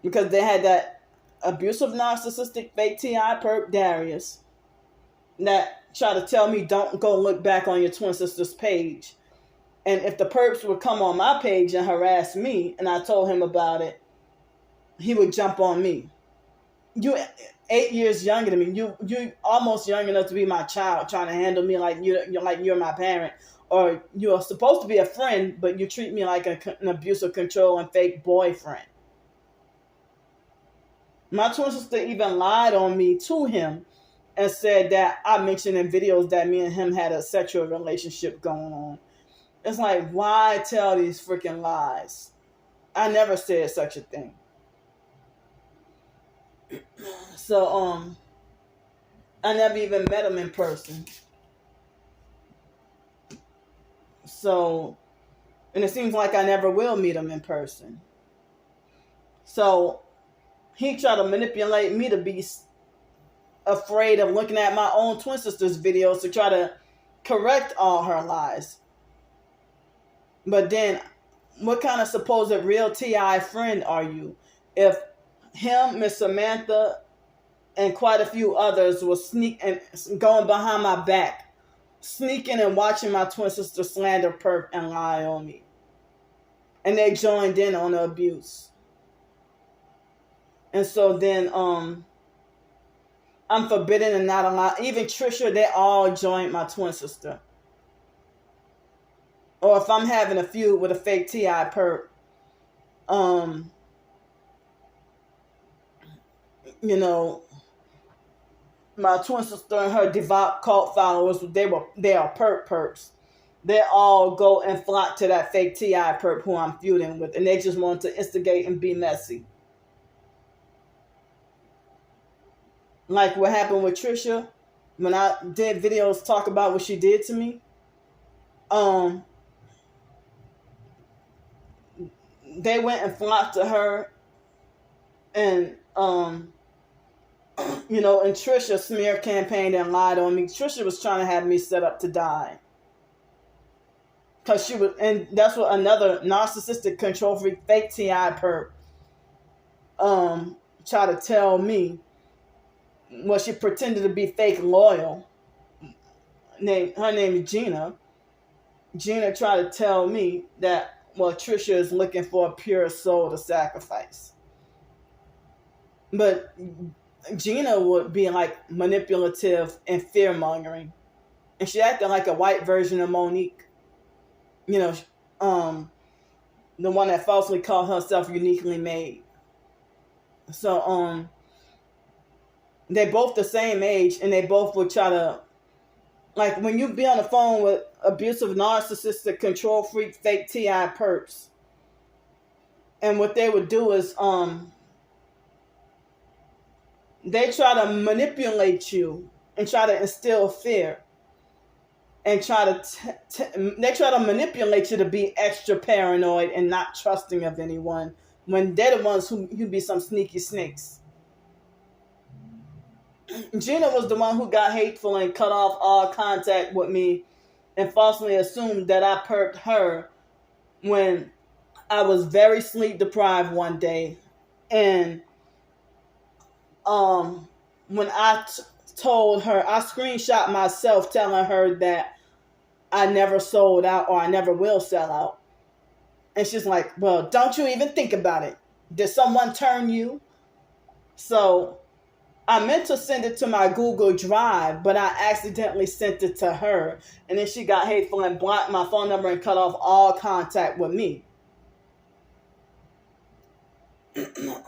Because they had that abusive, narcissistic, fake T.I. perp Darius that tried to tell me don't go look back on your twin sister's page. And if the perps would come on my page and harass me, and I told him about it, he would jump on me. You 8 years younger than me. You almost young enough to be my child, trying to handle me like you're my parent, or you're supposed to be a friend, but you treat me like an abusive, controlling, fake boyfriend. My twin sister even lied on me to him and said that I mentioned in videos that me and him had a sexual relationship going on. It's like, why tell these freaking lies? I never said such a thing. So, I never even met him in person. So, and it seems like I never will meet him in person. So, he tried to manipulate me to be afraid of looking at my own twin sister's videos to try to correct all her lies. But then, what kind of supposed real T.I. friend are you? If him, Miss Samantha, and quite a few others were going behind my back, sneaking and watching my twin sister slander, perp, and lie on me. And they joined in on the abuse. And so then, I'm forbidden and not allowed. Even Trisha, they all joined my twin sister. Or if I'm having a feud with a fake T.I. perp, my twin sister and her devout cult followers, they are perps. They all go and flock to that fake T.I. perp who I'm feuding with, and they just want to instigate and be messy. Like what happened with Trisha, when I did videos talk about what she did to me. They went and flocked to her, and and Trisha smear campaigned and lied on me. Trisha was trying to have me set up to die. Because she was, and that's what another narcissistic, control freak, fake T.I. perp tried to tell me. Well, she pretended to be fake loyal. Her name is Gina. Gina tried to tell me that, well, Trisha is looking for a pure soul to sacrifice. But Gina would be like manipulative and fear-mongering. And she acted like a white version of Monique. The one that falsely called herself uniquely made. So, they both the same age, and they both would try to, like, when you be on the phone with abusive, narcissistic, control freak, fake T.I. perps, and what they would do is, they try to manipulate you and try to instill fear. and they try to manipulate you to be extra paranoid and not trusting of anyone when they're the ones who be some sneaky snakes. Gina was the one who got hateful and cut off all contact with me and falsely assumed that I perked her when I was very sleep deprived one day. And when I told her, I screenshot myself telling her that I never sold out or I never will sell out. And she's like, well, don't you even think about it. Did someone turn you? So I meant to send it to my Google Drive, but I accidentally sent it to her. And then she got hateful and blocked my phone number and cut off all contact with me.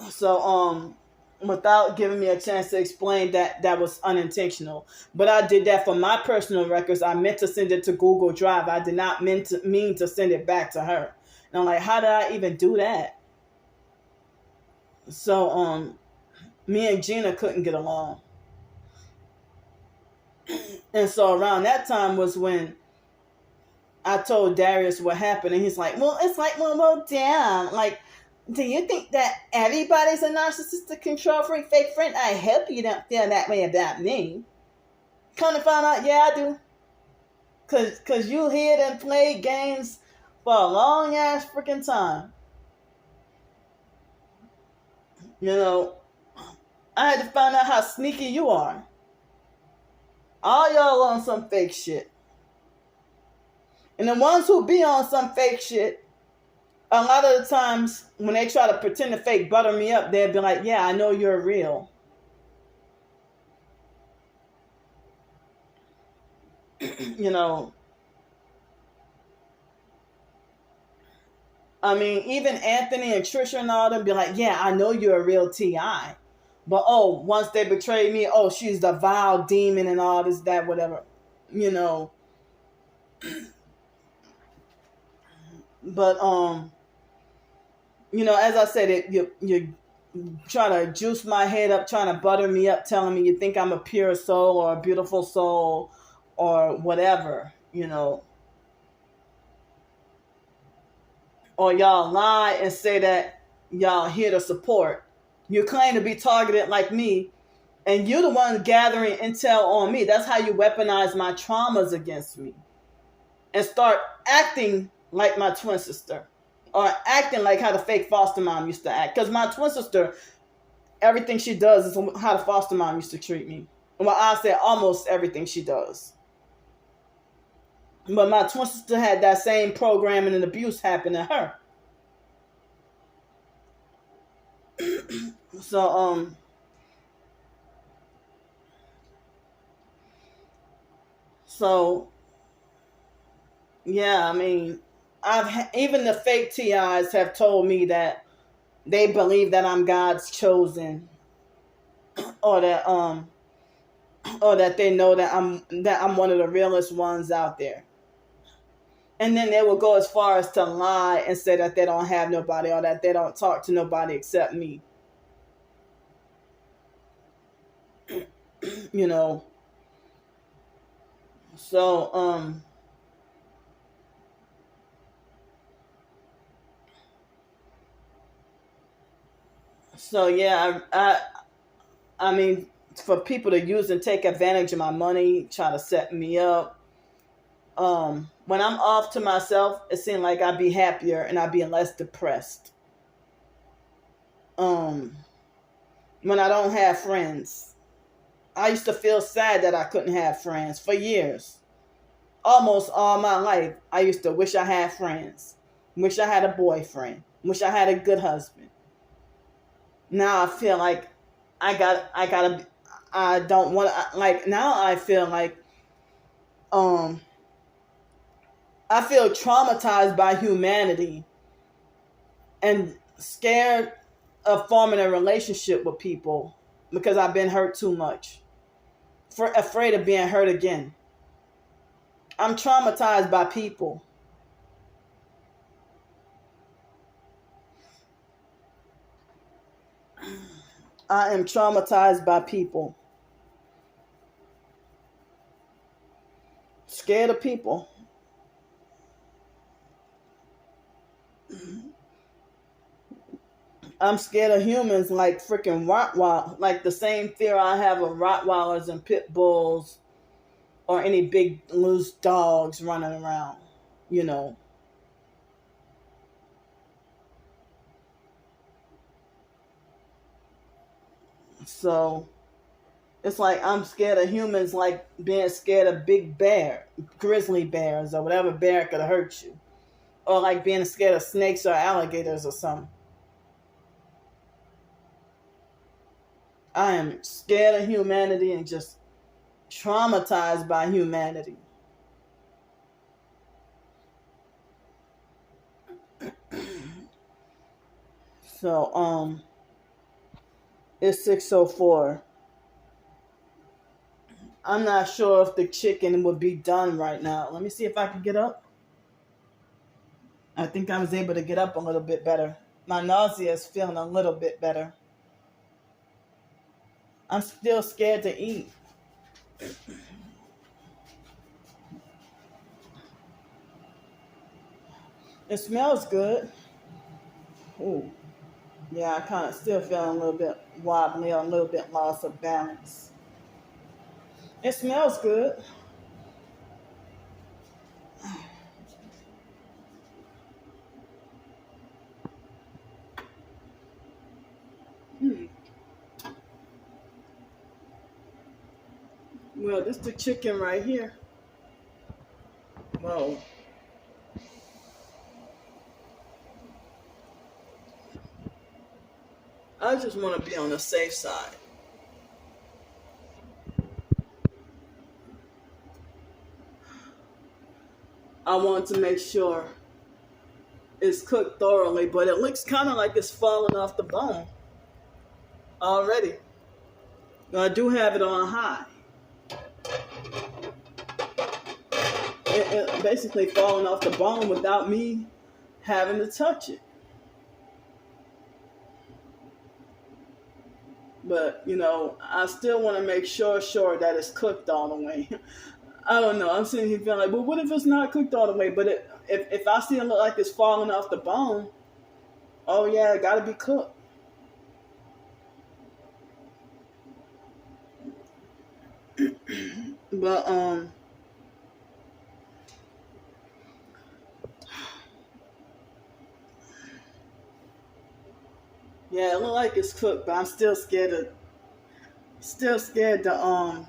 So, without giving me a chance to explain that was unintentional. But I did that for my personal records. I meant to send it to Google Drive. I did not mean to send it back to her. And I'm like, how did I even do that? So, me and Gina couldn't get along. And so around that time was when I told Darius what happened. And he's like, well, it's like, well, damn. Like, do you think that everybody's a narcissistic control freak, fake friend? I hope you don't feel that way about me. Come to find out, yeah, I do. Cause you hid and played games for a long ass freaking time. You know, I had to find out how sneaky you are. All y'all on some fake shit. And the ones who be on some fake shit, a lot of the times when they try to pretend to fake butter me up, they'll be like, yeah, I know you're real. You know, I mean, even Anthony and Trisha and all them be like, yeah, I know you're a real T.I. But, oh, once they betray me, oh, she's the vile demon and all this, that, whatever. You know. But, you know, as I said, you try to juice my head up, trying to butter me up, telling me you think I'm a pure soul or a beautiful soul or whatever, you know. Or y'all lie and say that y'all here to support. You claim to be targeted like me, and you're the one gathering intel on me. That's how you weaponize my traumas against me. And start acting like my twin sister. Or acting like how the fake foster mom used to act. Because my twin sister, everything she does is how the foster mom used to treat me. Well, I say almost everything she does. But my twin sister had that same programming and abuse happen to her. So, yeah, I mean, even the fake TIs have told me that they believe that I'm God's chosen, or that they know that I'm one of the realest ones out there. And then they will go as far as to lie and say that they don't have nobody or that they don't talk to nobody except me. You know. So, yeah, I mean, for people to use and take advantage of my money, try to set me up. When I'm off to myself, it seems like I'd be happier and I'd be less depressed. When I don't have friends, I used to feel sad that I couldn't have friends for years. Almost all my life, I used to wish I had friends. Wish I had a boyfriend. Wish I had a good husband. Now I feel like I don't want to, like, now I feel like, I feel traumatized by humanity and scared of forming a relationship with people because I've been hurt too much. Afraid of being hurt again. I'm traumatized by people. I am traumatized by people. scared of people. I'm scared of humans like freaking Rottweiler, like the same fear I have of Rottweilers and pit bulls or any big loose dogs running around, you know. So it's like I'm scared of humans like being scared of big bear, grizzly bears or whatever bear could hurt you. Or like being scared of snakes or alligators or something. I am scared of humanity and just traumatized by humanity. So, it's 6:04. I'm not sure if the chicken would be done right now. Let me see if I can get up. I think I was able to get up a little bit better. My nausea is feeling a little bit better. I'm still scared to eat. It smells good. Ooh. Yeah, I kind of still feeling a little bit wobbly, a little bit loss of balance. It smells good. Well, this is the chicken right here. Whoa. I just want to be on the safe side. I want to make sure it's cooked thoroughly, but it looks kind of like it's falling off the bone already. I do have it on high. It basically falling off the bone without me having to touch it. But, you know, I still want to make sure that it's cooked all the way. I don't know. I'm sitting here feeling like, well, what if it's not cooked all the way? But if I see it look like it's falling off the bone, oh yeah, it got to be cooked. But yeah, it look like it's cooked, but I'm still scared to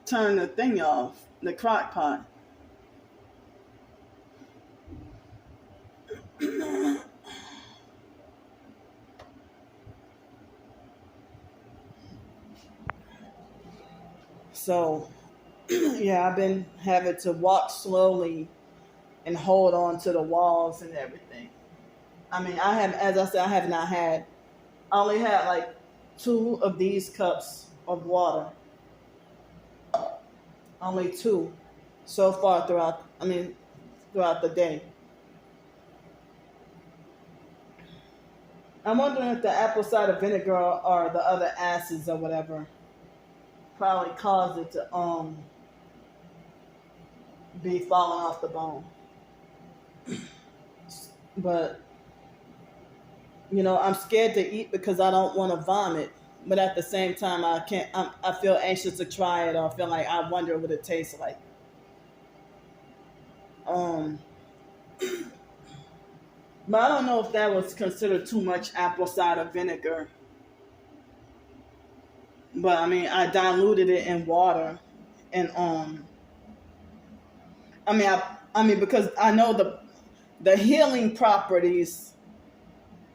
turn the thing off, the crock pot. So, yeah, I've been having to walk slowly and hold on to the walls and everything. I mean, as I said, I only had like 2 of these cups of water. Only 2 so far throughout the day. I'm wondering if the apple cider vinegar or the other acids or whatever probably caused it to be falling off the bone. But you know, I'm scared to eat because I don't want to vomit. But at the same time, I feel anxious to try it, or feel like I wonder what it tastes like. Um, but I don't know if that was considered too much apple cider vinegar. But I mean, I diluted it in water, and I mean because I know the healing properties,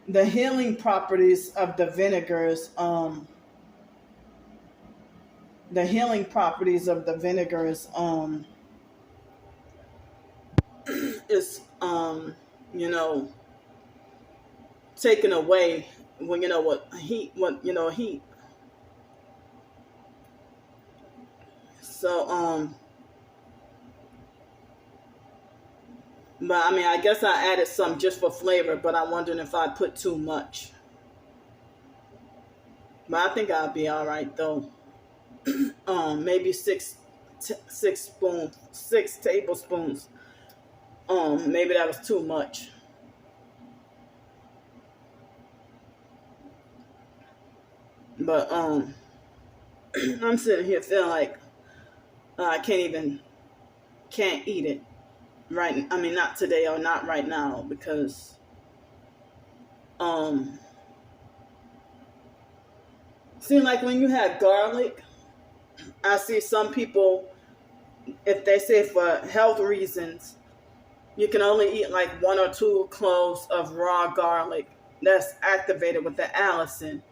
of the vinegars, is you know, taken away when heat. So but I mean, I guess I added some just for flavor, but I'm wondering if I put too much. But I think I'll be all right though. Maybe 6 6 tablespoons. Maybe that was too much. But I'm sitting here feeling like I can't eat it right. I mean, not today or not right now because seem like when you have garlic, I see some people, if they say for health reasons, you can only eat like 1 or 2 cloves of raw garlic that's activated with the allicin.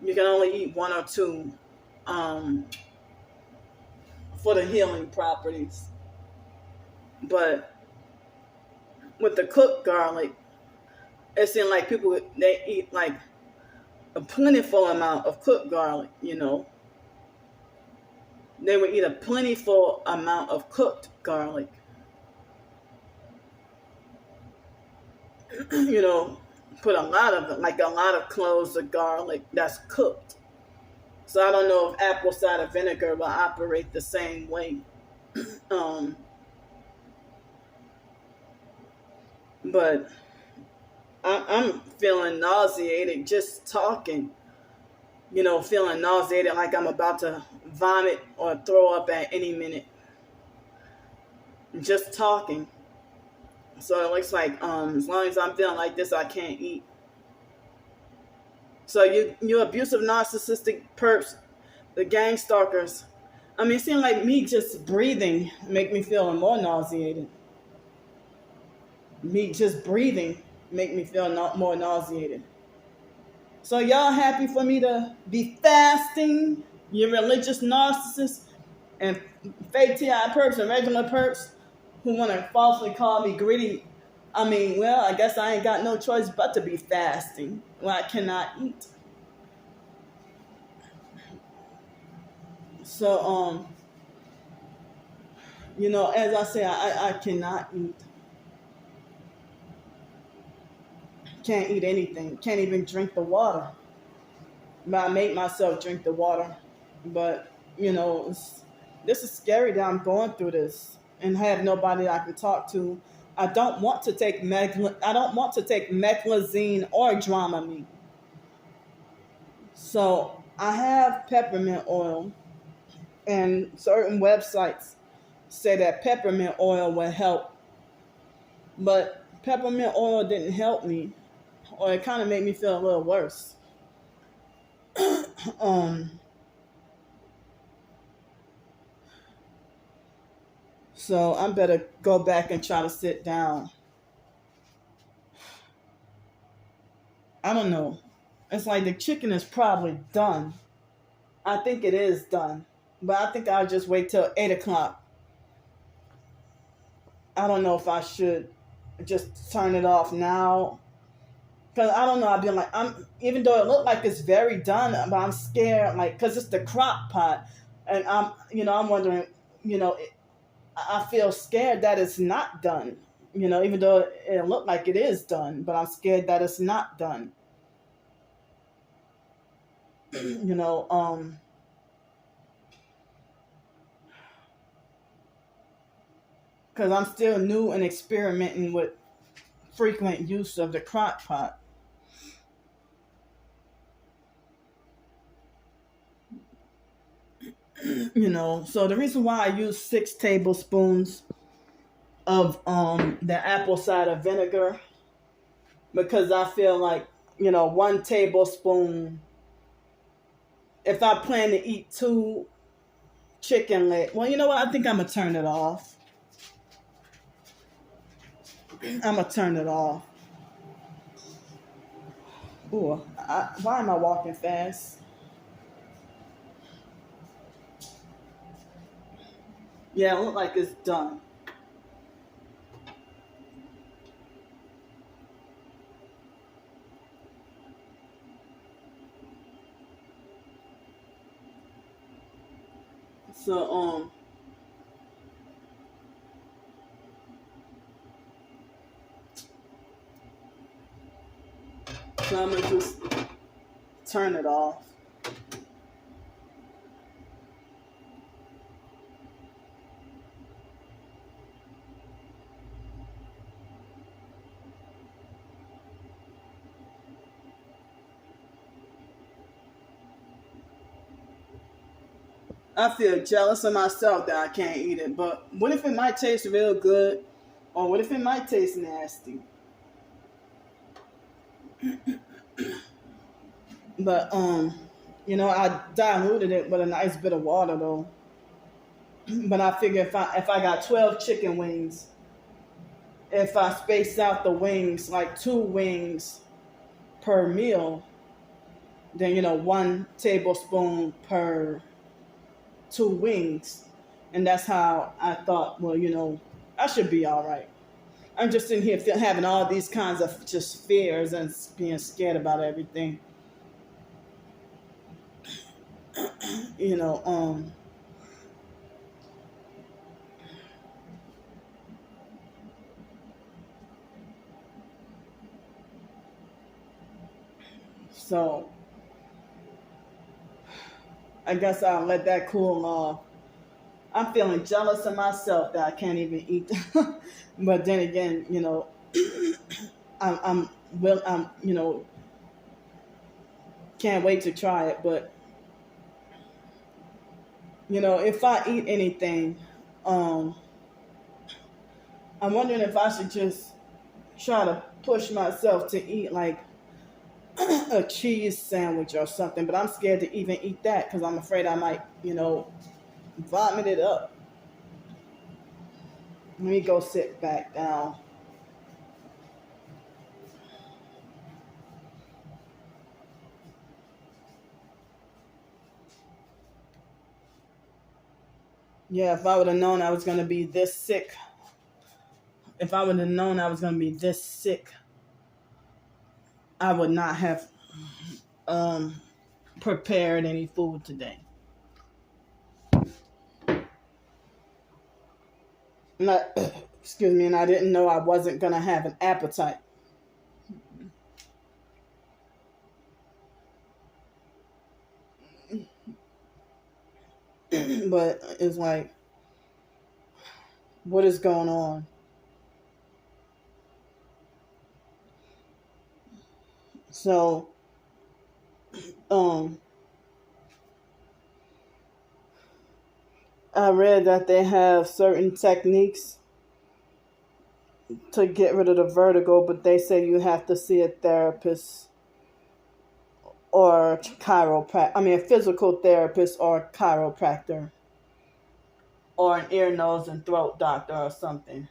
You can only eat 1 or 2 for the healing properties. But with the cooked garlic, it seems like people, they eat like a plentiful amount of cooked garlic, They would eat a plentiful amount of cooked garlic. Put a lot of it, like a lot of cloves of garlic that's cooked. So I don't know if apple cider vinegar will operate the same way. But I'm feeling nauseated just talking. Feeling nauseated like I'm about to vomit or throw up at any minute. Just talking. So it looks like as long as I'm feeling like this, I can't eat. So you abusive, narcissistic perps, the gang stalkers. I mean, it seems like me just breathing make me feel more nauseated. Me just breathing make me feel more nauseated. So y'all happy for me to be fasting? You religious narcissists and fake TI perps and regular perps who want to falsely call me greedy. I mean, well, I guess I ain't got no choice but to be fasting. Well, I cannot eat. So, as I say, I cannot eat. Can't eat anything. Can't even drink the water. But I make myself drink the water. But, this is scary that I'm going through this and have nobody I can talk to. I don't want to take meclizine or Dramamine. So I have peppermint oil, and certain websites say that peppermint oil will help. But peppermint oil didn't help me, or it kind of made me feel a little worse. So I better go back and try to sit down. I don't know. It's like the chicken is probably done. I think it is done. But I think I'll just wait till 8 o'clock. I don't know if I should just turn it off now. Because I don't know, I've been like, even though it looked like it's very done, but I'm scared, because it's the crock pot. And I'm wondering, I feel scared that it's not done. Even though it looked like it is done, but I'm scared that it's not done. Because I'm still new and experimenting with frequent use of the crock pot. So the reason why I use 6 tablespoons of the apple cider vinegar, because I feel like 1 tablespoon, if I plan to eat 2 chicken legs, well, you know what, I think I'm gonna turn it off. Ooh, why am I walking fast? Yeah, it looks like it's done. So, I'm gonna just turn it off. turn it off. I feel jealous of myself that I can't eat it. But what if it might taste real good? Or what if it might taste nasty? But I diluted it with a nice bit of water though. But I figure if I got 12 chicken wings, if I space out the wings like 2 wings per meal, then 1 tablespoon per 2 wings. And that's how I thought, well, I should be all right. I'm just in here having all these kinds of just fears and being scared about everything. you know, um, so I guess I'll let that cool off. I'm feeling jealous of myself that I can't even eat. But then again, I'm well, can't wait to try it. But if I eat anything, um, I'm wondering if I should just try to push myself to eat like a cheese sandwich or something. But I'm scared to even eat that because I'm afraid I might, vomit it up. Let me go sit back down. Yeah, if I would have known I was going to be this sick, if I would have known I was going to be this sick, I would not have um, prepared any food today. Not, excuse me, and I didn't know I wasn't going to have an appetite. But it's like, what is going on? So, um, I read that they have certain techniques to get rid of the vertigo, but they say you have to see a therapist or chiropractor. I mean, a physical therapist or chiropractor or an ear, nose, and throat doctor or something.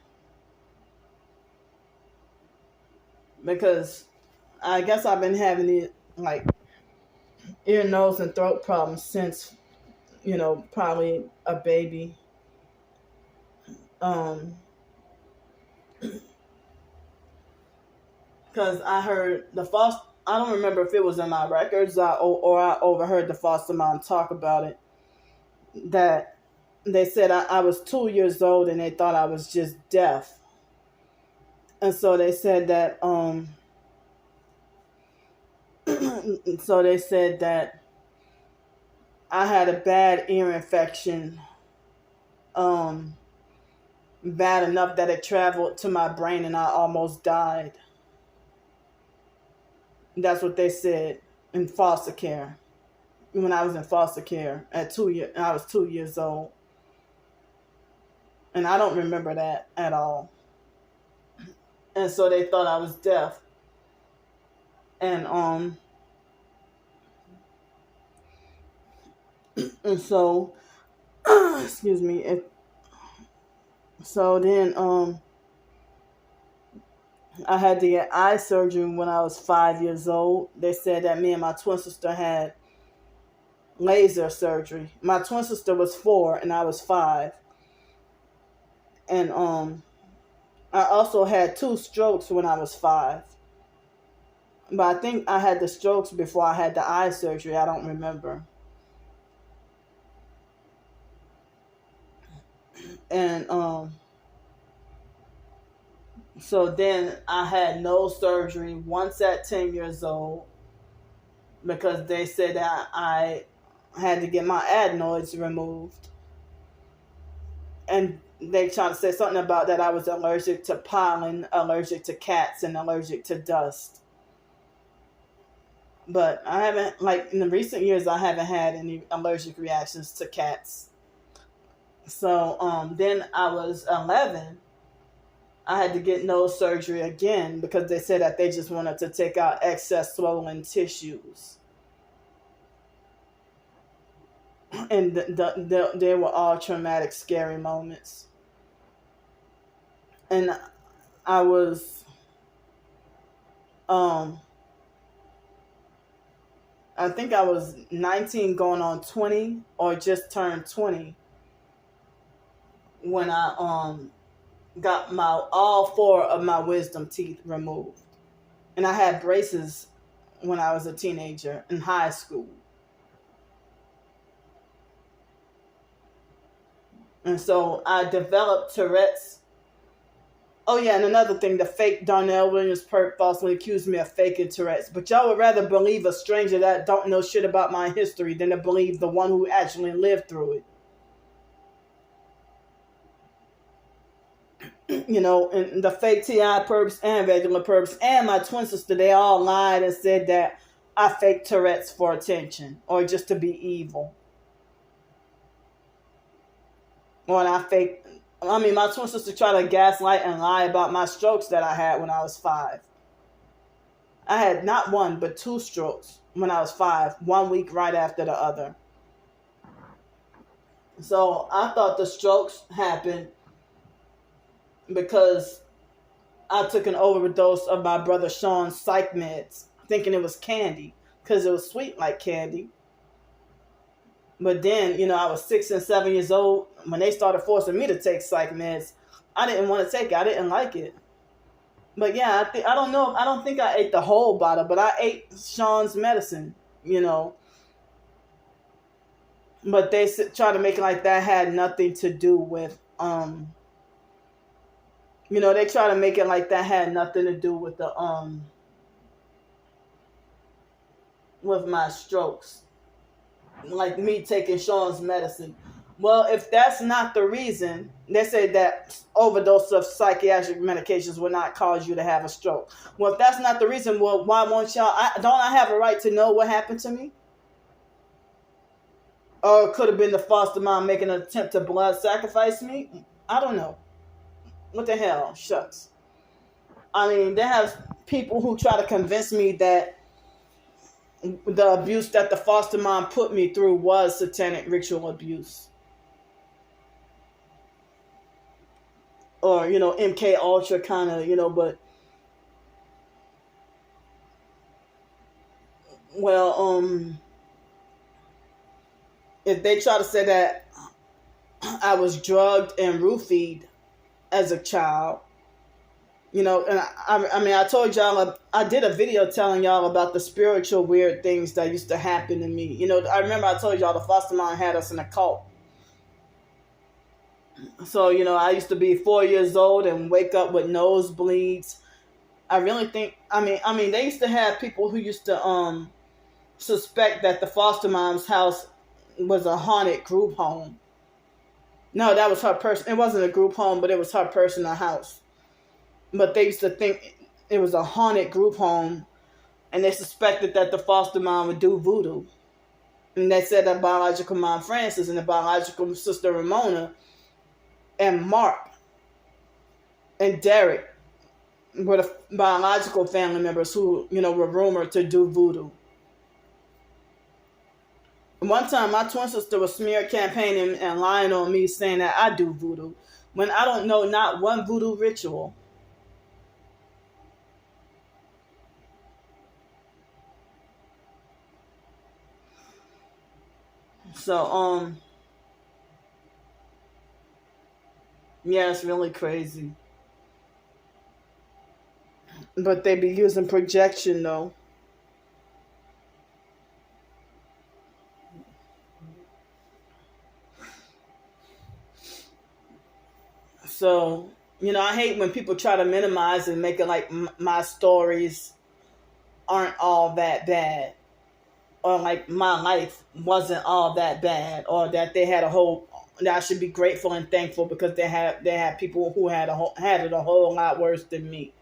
Because I guess I've been having the like ear, nose, and throat problems since probably a baby. Um, because I heard the foster. I don't remember if it was in my records or I overheard the foster mom talk about it. That they said I was 2 years old and they thought I was just deaf, and so they said that so they said that I had a bad ear infection, um, bad enough that it traveled to my brain and I almost died. That's what they said in foster care. When I was in foster care at 2 years, I was 2 years old, and I don't remember that at all. And so they thought I was deaf, and and so excuse me. So then I had to get eye surgery when I was 5 years old. They said that me and my twin sister had laser surgery. My twin sister was 4 and I was 5. And I also had 2 strokes when I was 5. But I think I had the strokes before I had the eye surgery. I don't remember. And so then I had nose surgery once at 10 years old because they said that I had to get my adenoids removed. And they tried to say something about that I was allergic to pollen, allergic to cats, and allergic to dust. But I haven't, like, in the recent years, I haven't had any allergic reactions to cats. So then I was 11. I had to get nose surgery again because they said that they just wanted to take out excess swollen tissues. And they were all traumatic, scary moments. And I was, I think I was 19 going on 20 or just turned 20 when I got all four of my wisdom teeth removed. And I had braces when I was a teenager in high school. And so I developed Tourette's. Oh yeah, and another thing, the fake Darnell Williams perp falsely accused me of faking Tourette's. But y'all would rather believe a stranger that don't know shit about my history than to believe the one who actually lived through it. You know, and the fake TI perps and regular perps and my twin sister, they all lied and said that I faked Tourette's for attention or just to be evil. Or my twin sister tried to gaslight and lie about my strokes that I had when I was 5. I had not one, but 2 strokes when I was 5, 1 week right after the other. So I thought the strokes happened because I took an overdose of my brother Sean's psych meds, thinking it was candy because it was sweet like candy. But then, you know, I was 6 and 7 years old when they started forcing me to take psych meds. I didn't want to take it. I didn't like it. But yeah, I don't know. I don't think I ate the whole bottle, but I ate Sean's medicine, you know. But they try to make it like that had nothing to do with, you know, they try to make it like that had nothing to do with the, with my strokes. Like me taking Sean's medicine. Well, if that's not the reason, they say that overdose of psychiatric medications will not cause you to have a stroke. Well, if that's not the reason, well, why won't y'all? Don't I have a right to know what happened to me? Or it could have been the foster mom making an attempt to blood sacrifice me. I don't know. What the hell? Shucks. I mean, they have people who try to convince me that the abuse that the foster mom put me through was satanic ritual abuse. Or, you know, MK Ultra kind of, you know, but, well, if they try to say that I was drugged and roofied as a child, you know, and I told y'all, I did a video telling y'all about the spiritual weird things that used to happen to me. You know, I remember I told y'all the foster mom had us in a cult. So, you know, I used to be 4 years old and wake up with nosebleeds. I really think, I mean, they used to have people who used to suspect that the foster mom's house was a haunted group home. No, that was her person. It wasn't a group home, but it was her personal house. But they used to think it was a haunted group home, and they suspected that the foster mom would do voodoo. And they said that biological mom Frances and the biological sister Ramona and Mark and Derek were the biological family members who, you know, were rumored to do voodoo. One time, my twin sister was smear campaigning and lying on me, saying that I do voodoo, when I don't know not one voodoo ritual. So, yeah, it's really crazy. But they be using projection, though. So, you know, I hate when people try to minimize and make it like my stories aren't all that bad. Or like my life wasn't all that bad. Or that they had that I should be grateful and thankful because they had people who had it a whole lot worse than me.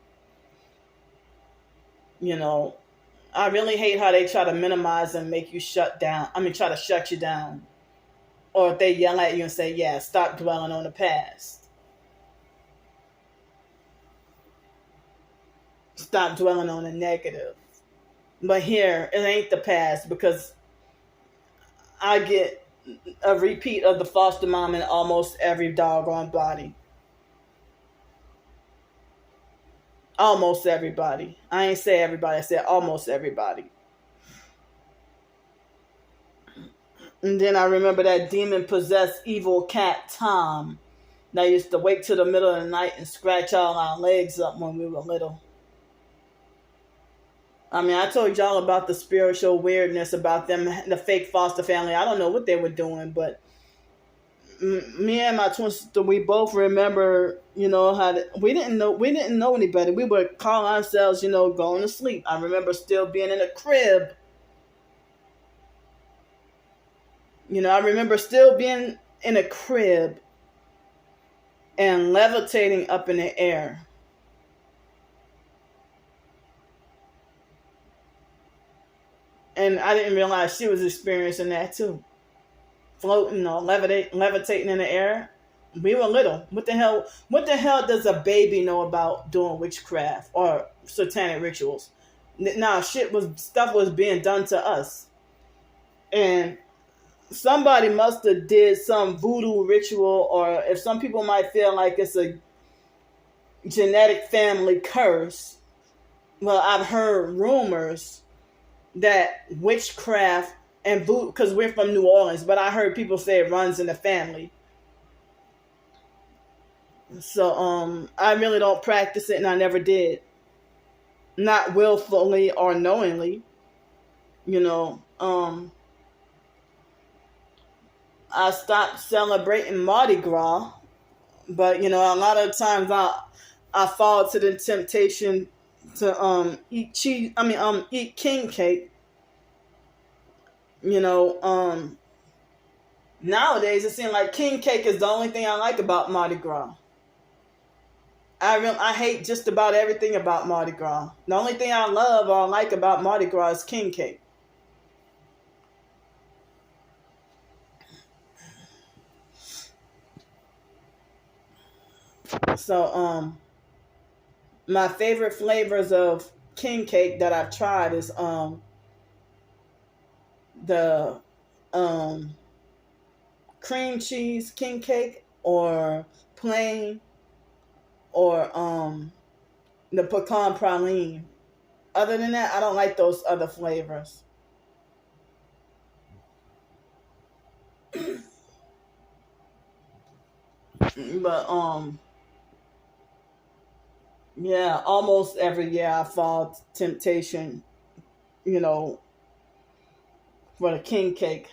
You know, I really hate how they try to minimize and make you shut down. I mean, try to shut you down. Or if they yell at you and say, yeah, stop dwelling on the past. Stop dwelling on the negative. But here, it ain't the past, because I get a repeat of the foster mom in almost every doggone body. Almost everybody. I ain't say everybody, I said almost everybody. And then I remember that demon-possessed evil cat, Tom, that used to wake till the middle of the night and scratch all our legs up when we were little. I mean, I told y'all about the spiritual weirdness about them, the fake foster family. I don't know what they were doing, but me and my twin sister, we both remember, how we didn't know any better. We would call ourselves, going to sleep. I remember still being in a crib. I remember still being in a crib and levitating up in the air. And I didn't realize she was experiencing that too. Floating or levitating in the air. We were little. What the hell does a baby know about doing witchcraft or satanic rituals? Nah, stuff was being done to us. And somebody must have did some voodoo ritual, or if some people might feel like it's a genetic family curse. Well, I've heard rumors that witchcraft and voodoo, because we're from New Orleans, but I heard people say it runs in the family. So I really don't practice it, and I never did. Not willfully or knowingly. I stopped celebrating Mardi Gras, but a lot of times I fall to the temptation to eat king cake. Nowadays it seems like king cake is the only thing I like about Mardi Gras. I hate just about everything about Mardi Gras. The only thing I love or like about Mardi Gras is king cake. So, my favorite flavors of king cake that I've tried is the cream cheese king cake, or plain, or the pecan praline. Other than that, I don't like those other flavors. But yeah, almost every year I fall temptation, for the king cake.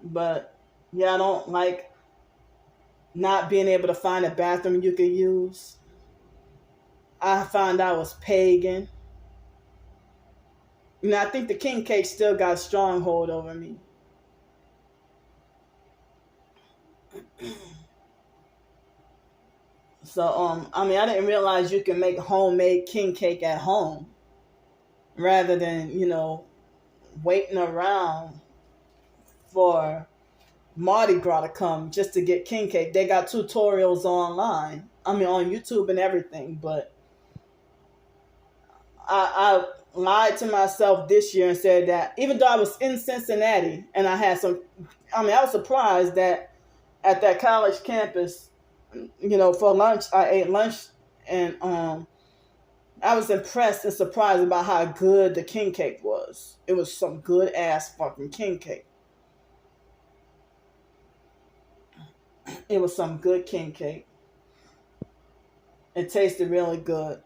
But yeah, I don't like not being able to find a bathroom you could use. I found I was pagan. I think the king cake still got a stronghold over me. So, I didn't realize you can make homemade king cake at home rather than, waiting around for Mardi Gras to come just to get king cake. They got tutorials online. On YouTube and everything. But I lied to myself this year and said that even though I was in Cincinnati and I had I was surprised that at that college campus, for lunch, I ate lunch, and I was impressed and surprised about how good the king cake was. It was some good ass fucking king cake. It was some good king cake. It tasted really good.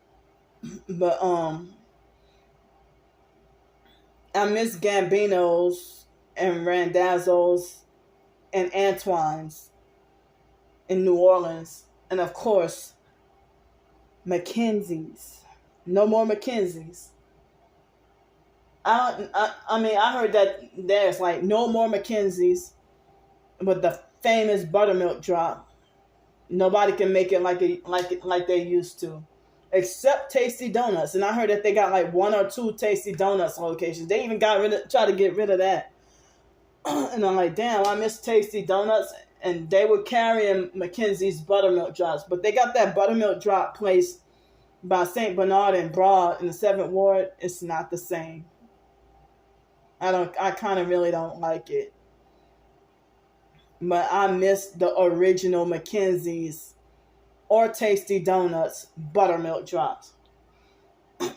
But I miss Gambino's and Randazzo's and Antoine's in New Orleans. And of course, Mackenzie's. No more Mackenzie's. I heard that there's like no more Mackenzie's, but the famous buttermilk drop, nobody can make it like they used to. except Tasty Donuts. And I heard that they got like 1 or 2 Tasty Donuts locations. They even try to get rid of that. And I'm like, damn, I miss Tasty Donuts. And they were carrying Mackenzie's buttermilk drops, but they got that buttermilk drop place by St. Bernard and Broad in the 7th Ward. It's not the same. I kind of really don't like it. But I miss the original Mackenzie's or Tasty Donuts buttermilk drops.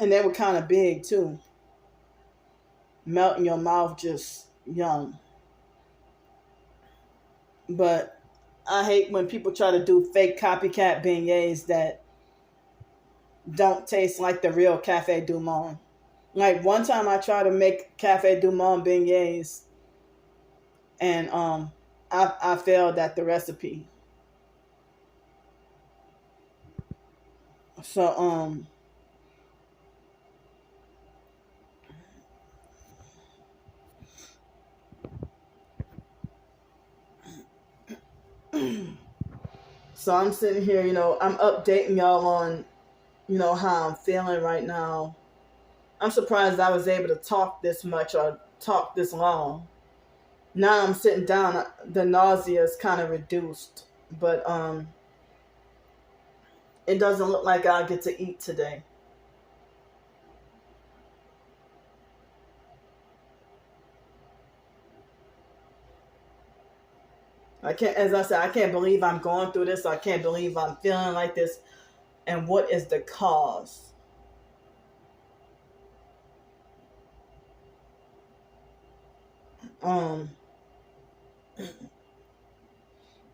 And they were kind of big too. Melt in your mouth, just yum. But I hate when people try to do fake copycat beignets that don't taste like the real Cafe Du Monde. Like one time I tried to make Cafe Du Monde beignets and I failed at the recipe. So so I'm sitting here, I'm updating y'all on, how I'm feeling right now. I'm surprised I was able to talk this much or talk this long. Now I'm sitting down, the nausea is kind of reduced, but it doesn't look like I'll get to eat today. As I said, I can't believe I'm going through this. I can't believe I'm feeling like this. And what is the cause?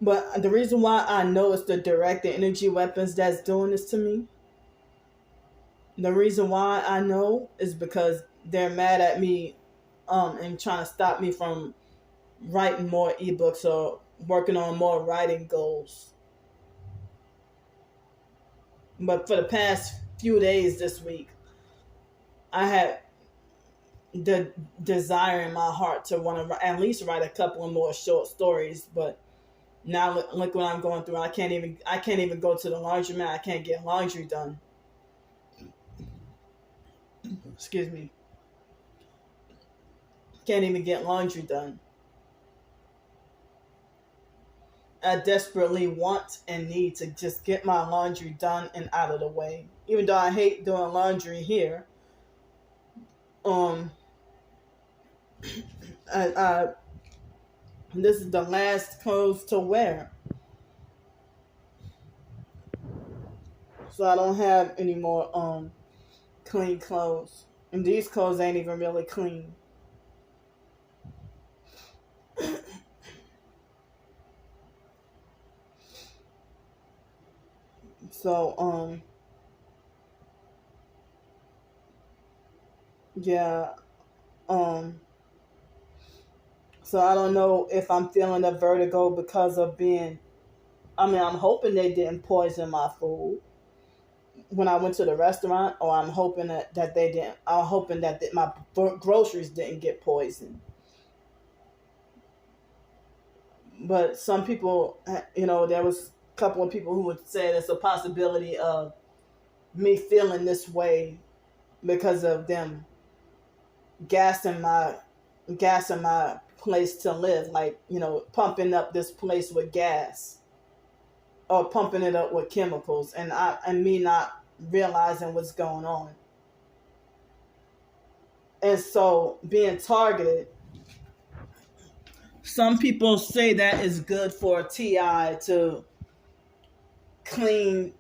But the reason why I know it's the directed energy weapons that's doing this to me, the reason why I know is because they're mad at me and trying to stop me from writing more ebooks or working on more writing goals. But for the past few days this week, I had the desire in my heart to want to at least write a couple of more short stories. But now look what I'm going through. I can't even go to the laundromat. I can't get laundry done. Excuse me. Can't even get laundry done. I desperately want and need to just get my laundry done and out of the way. Even though I hate doing laundry here, this is the last clothes to wear, so I don't have any more clean clothes, and these clothes ain't even really clean. So yeah, so I don't know if I'm feeling a vertigo because of I'm hoping they didn't poison my food when I went to the restaurant, or I'm hoping that they didn't. I'm hoping that my groceries didn't get poisoned. But some people, there was a couple of people who would say there's a possibility of me feeling this way because of them gassing my place to live, like, pumping up this place with gas or pumping it up with chemicals, and me not realizing what's going on. And so being targeted, some people say that is good for TI to clean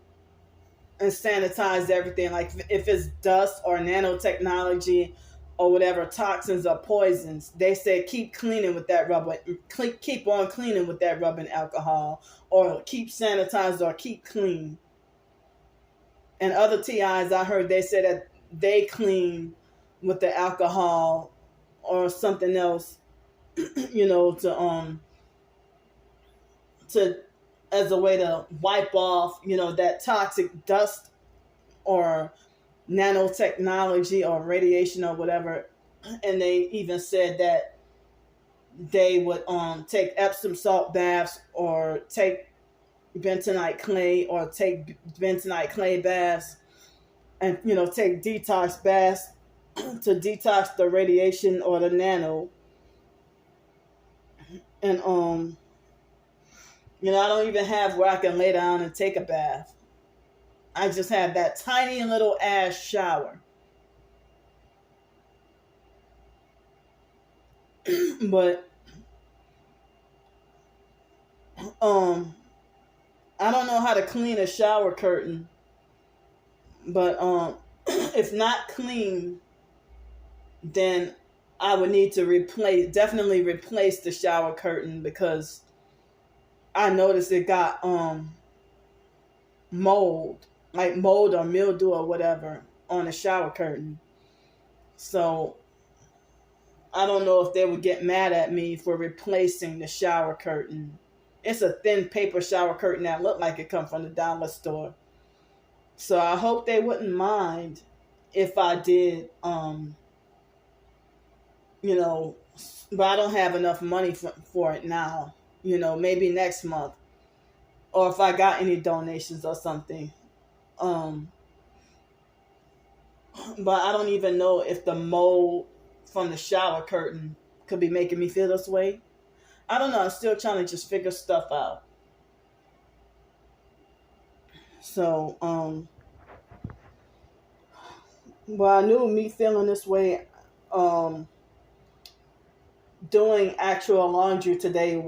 and sanitize everything. Like if it's dust or nanotechnology or whatever toxins or poisons, they say keep cleaning with that rubber, keep on cleaning with that rubbing alcohol, or keep sanitized or keep clean. And other TIs I heard, they said that they clean with the alcohol or something else, to as a way to wipe off, that toxic dust or nanotechnology or radiation or whatever. And they even said that they would take Epsom salt baths or take bentonite clay baths and take detox baths to detox the radiation or the nano. And I don't even have where I can lay down and take a bath. I just have that tiny little ass shower. But I don't know how to clean a shower curtain. But if not clean, then I would need to definitely replace the shower curtain, because I noticed it got mold, like mold or mildew or whatever on the shower curtain. So I don't know if they would get mad at me for replacing the shower curtain. It's a thin paper shower curtain that looked like it come from the dollar store. So I hope they wouldn't mind if I did, but I don't have enough money for it now. Maybe next month, or if I got any donations or something. But I don't even know if the mold from the shower curtain could be making me feel this way. I don't know. I'm still trying to just figure stuff out. So, well, I knew me feeling this way, doing actual laundry today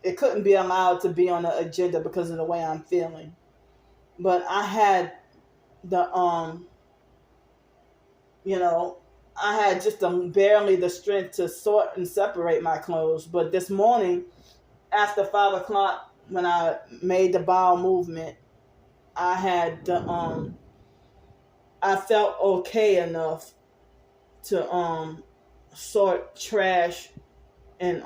it couldn't be allowed to be on the agenda because of the way I'm feeling. But I had the, I had just barely the strength to sort and separate my clothes. But this morning, after 5 o'clock, when I made the bowel movement, I had I felt okay enough to sort trash and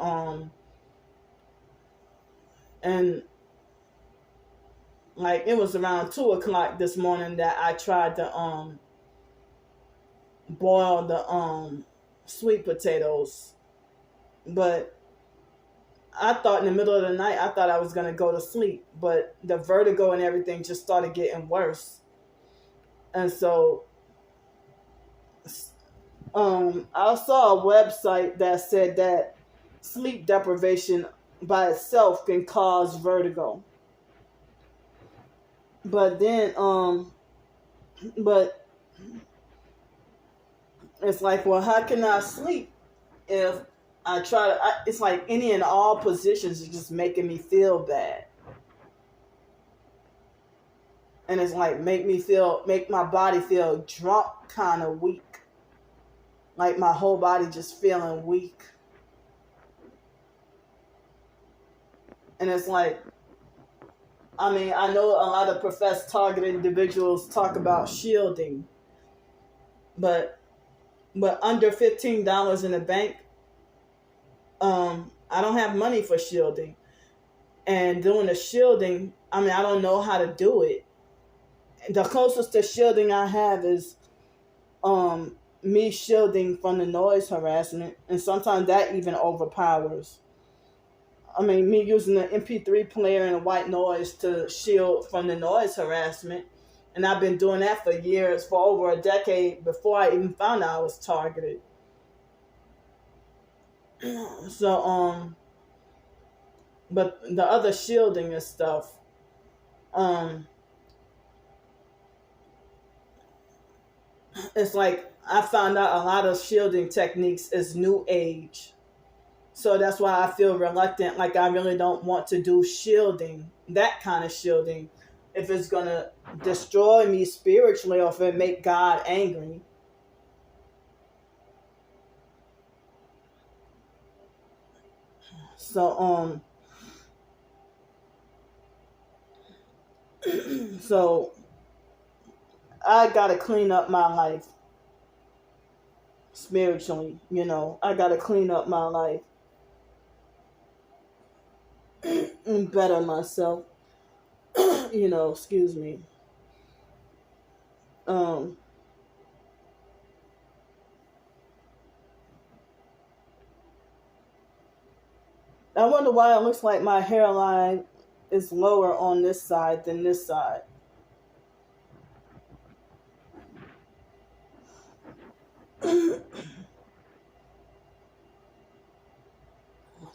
like it was around 2 o'clock this morning that I tried to boil the sweet potatoes. But I thought in the middle of the night, I thought I was going to go to sleep, but the vertigo and everything just started getting worse. And so I saw a website that said that sleep deprivation by itself can cause vertigo. But then, but it's like, well, how can I sleep if I try to? It's like any and all positions are just making me feel bad, and it's like make my body feel drunk, kind of weak, like my whole body just feeling weak, and it's like, I mean, I know a lot of professed targeted individuals talk about shielding, but under $15 in the bank, I don't have money for shielding. And doing the shielding, I mean, I don't know how to do it. The closest to shielding I have is me shielding from the noise harassment, and sometimes that even overpowers. I mean, me using an MP3 player and a white noise to shield from the noise harassment. And I've been doing that for years, for over a decade, before I even found out I was targeted. So, but the other shielding and stuff, it's like I found out a lot of shielding techniques is new age. So that's why I feel reluctant, like I really don't want to do shielding, that kind of shielding, if it's going to destroy me spiritually or if it make God angry. So, so I got to clean up my life spiritually, I got to clean up my life and better myself, excuse me. I wonder why it looks like my hairline is lower on this side than this side.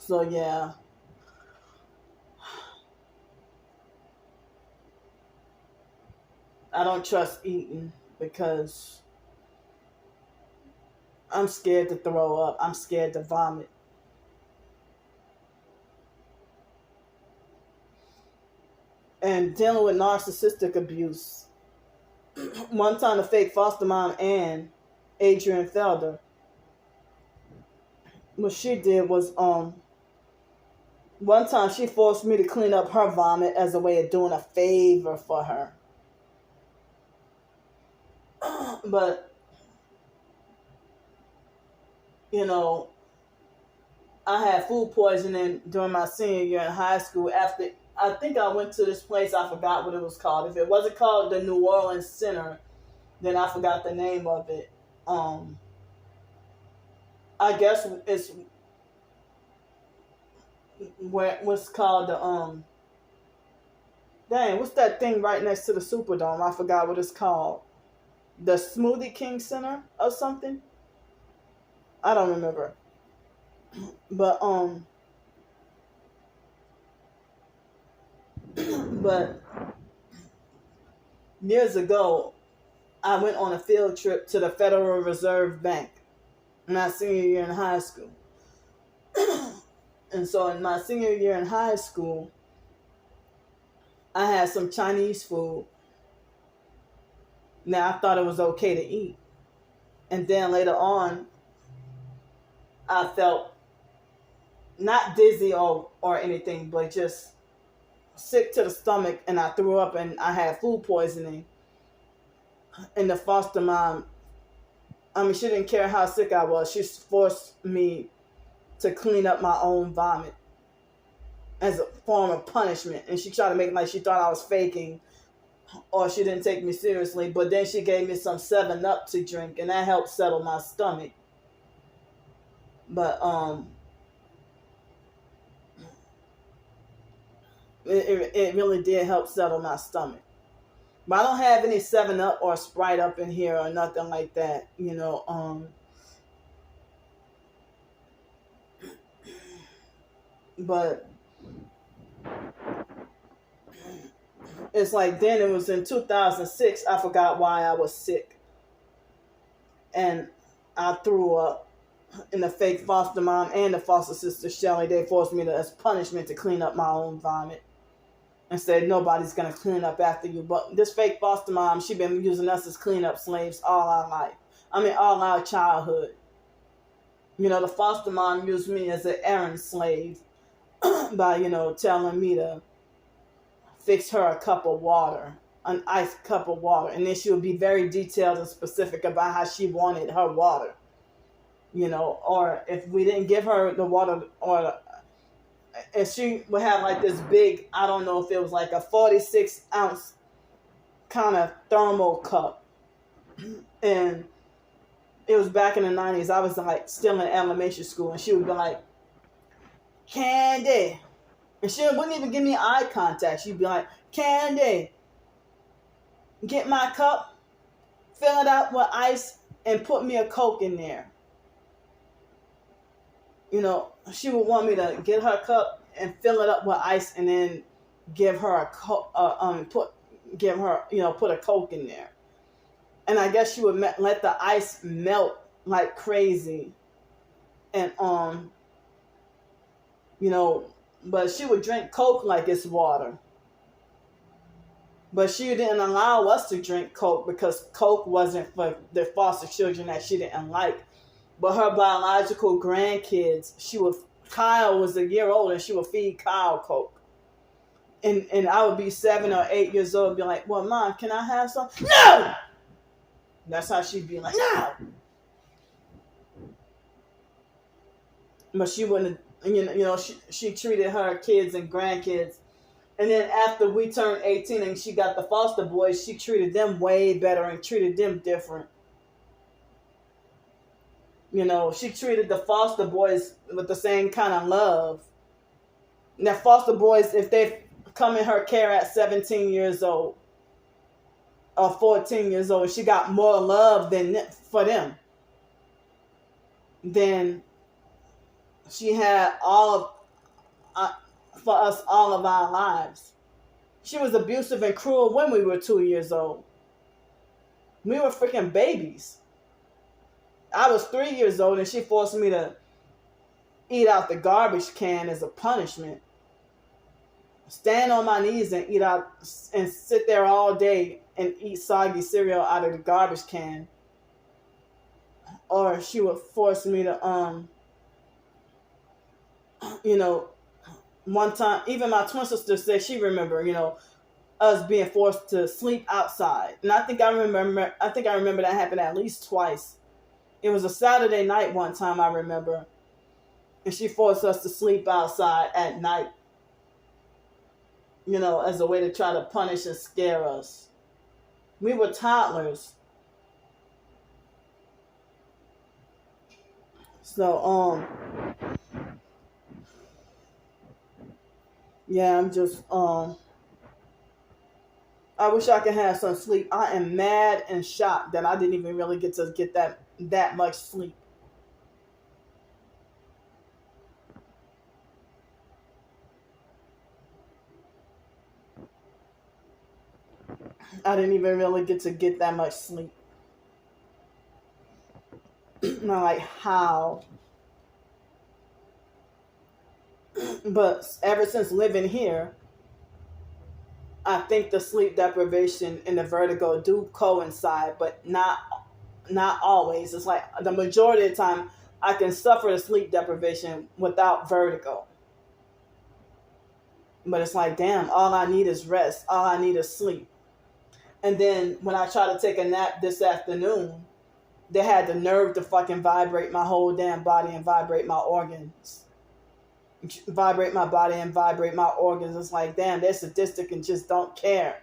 So yeah, I don't trust eating because I'm scared to throw up. I'm scared to vomit. And dealing with narcissistic abuse. One time, the fake foster mom, Ann, Adrian Felder, what she did was one time she forced me to clean up her vomit as a way of doing a favor for her. But you know, I had food poisoning during my senior year in high school. After I think I went to this place, I forgot what it was called. If it wasn't called the New Orleans Center, then I forgot the name of it. I guess it's what's called the dang, what's that thing right next to the Superdome? I forgot what it's called. The Smoothie King Center or something. I don't remember. But but years ago, I went on a field trip to the Federal Reserve Bank my senior year in high school. And so in my senior year in high school, I had some Chinese food. Now I thought it was okay to eat. And then later on, I felt not dizzy or anything, but just sick to the stomach, and I threw up and I had food poisoning. And the foster mom, I mean, she didn't care how sick I was. She forced me to clean up my own vomit as a form of punishment. And she tried to make it like she thought I was faking or she didn't take me seriously. But then she gave me some 7-Up to drink, and that helped settle my stomach. But it really did help settle my stomach. But I don't have any 7-Up or Sprite up in here or nothing like that, you know. But it's like then it was in 2006. I forgot why I was sick, and I threw up. And the fake foster mom and the foster sister Shelly, they forced me to, as punishment, to clean up my own vomit and said nobody's gonna clean up after you. But this fake foster mom, she been using us as cleanup slaves all our life. I mean, all our childhood. You know, the foster mom used me as an errand slave by, you know, telling me to fix her a cup of water, an iced cup of water, and then she would be very detailed and specific about how she wanted her water. You know, or if we didn't give her the water, or if she would have like this big, I don't know if it was like a 46-ounce kind of thermal cup, and it was back in the 90s. I was like still in elementary school, and she would be like, Candy, and she wouldn't even give me eye contact. She'd be like, Candy, get my cup, fill it up with ice, and put me a Coke in there. You know, she would want me to get her cup and fill it up with ice, and then give her a put a Coke in there. And I guess she would let the ice melt like crazy, and you know, but she would drink Coke like it's water. But she didn't allow us to drink Coke because Coke wasn't for the foster children that she didn't like. But her biological grandkids, Kyle was a year old, and she would feed Kyle Coke. And I would be 7 or 8 years old and be like, well, Mom, can I have some? No! That's how she'd be like, no! But she wouldn't, you know, she treated her kids and grandkids. And then after we turned 18 and she got the foster boys, she treated them way better and treated them different. You know, she treated the foster boys with the same kind of love. Now, foster boys, if they come in her care at 17 years old or 14 years old, she got more love for them than she had all of uh, for us all of our lives. She was abusive and cruel when we were 2 years old. We were freaking babies. I was 3 years old and she forced me to eat out the garbage can as a punishment. Stand on my knees and eat out and sit there all day and eat soggy cereal out of the garbage can. Or she would force me to you know, one time even my twin sister said she remember, us being forced to sleep outside. And I think I remember that happened at least twice. It was a Saturday night one time I remember. And she forced us to sleep outside at night, as a way to try to punish and scare us. We were toddlers. So, yeah, I'm just, I wish I could have some sleep. I am mad and shocked that I didn't even really get to get that much sleep. I didn't even really get to get that much sleep. I'm like, how? But ever since living here, I think the sleep deprivation and the vertigo do coincide, but not always. It's like the majority of the time I can suffer the sleep deprivation without vertigo. But it's like, damn, all I need is rest. All I need is sleep. And then when I try to take a nap this afternoon, they had the nerve to fucking vibrate my whole damn body and vibrate my organs. Vibrate my body and vibrate my organs. It's like, damn, they're sadistic and just don't care.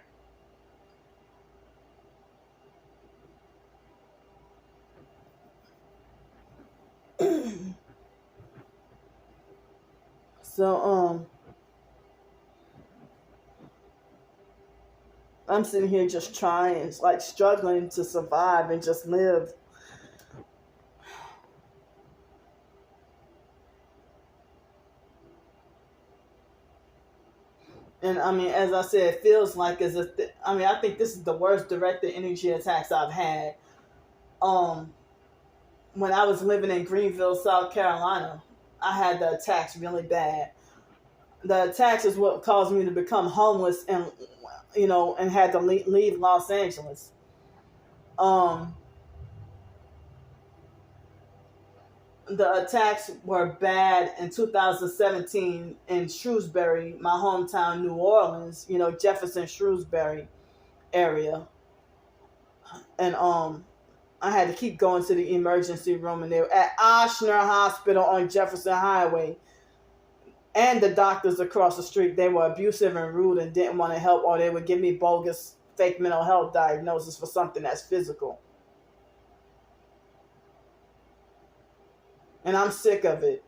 So, I'm sitting here just trying, like struggling to survive and just live. And I mean, as I said, it feels like I think this is the worst directed energy attacks I've had. Um, when I was living in Greenville, South Carolina, I had the attacks really bad. The attacks is what caused me to become homeless and had to leave Los Angeles. Um, the attacks were bad in 2017 in Shrewsbury, my hometown, New Orleans. Jefferson Shrewsbury area, and I had to keep going to the emergency room, and they were at Oshner Hospital on Jefferson Highway. And the doctors across the street, they were abusive and rude and didn't want to help, or they would give me bogus fake mental health diagnosis for something that's physical. And I'm sick of it.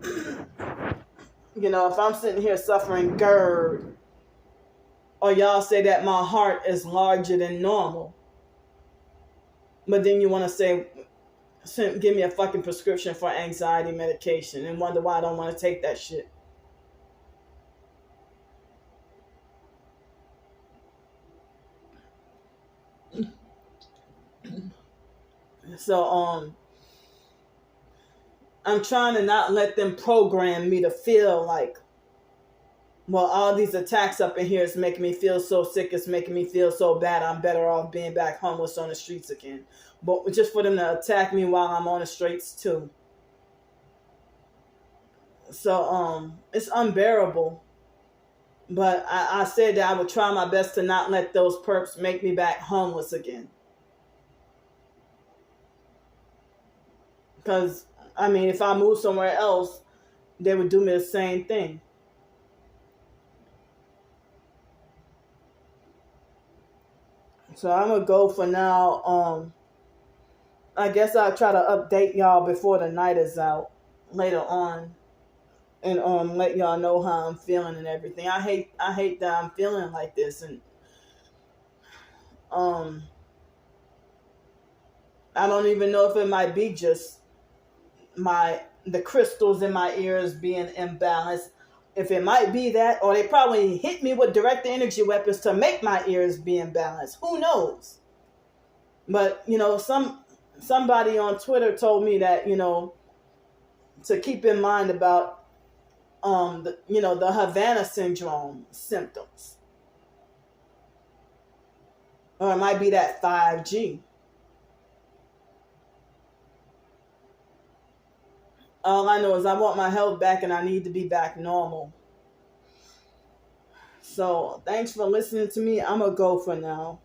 If I'm sitting here suffering GERD, or y'all say that my heart is larger than normal, but then you want to say, give me a fucking prescription for anxiety medication and wonder why I don't want to take that shit. So, I'm trying to not let them program me to feel like, well, all these attacks up in here is making me feel so sick. It's making me feel so bad. I'm better off being back homeless on the streets again. But just for them to attack me while I'm on the streets too. So, it's unbearable. But I said that I would try my best to not let those perps make me back homeless again. Because, I mean, if I move somewhere else, they would do me the same thing. So I'm going to go for now. I guess I'll try to update y'all before the night is out later on. And let y'all know how I'm feeling and everything. I hate that I'm feeling like this. And I don't even know if it might be just the crystals in my ears being imbalanced. If it might be that, or they probably hit me with direct energy weapons to make my ears be imbalanced. Who knows? But somebody on Twitter told me that to keep in mind about the Havana syndrome symptoms, or it might be that 5G. All I know is I want my health back and I need to be back normal. So thanks for listening to me. I'm going to go for now.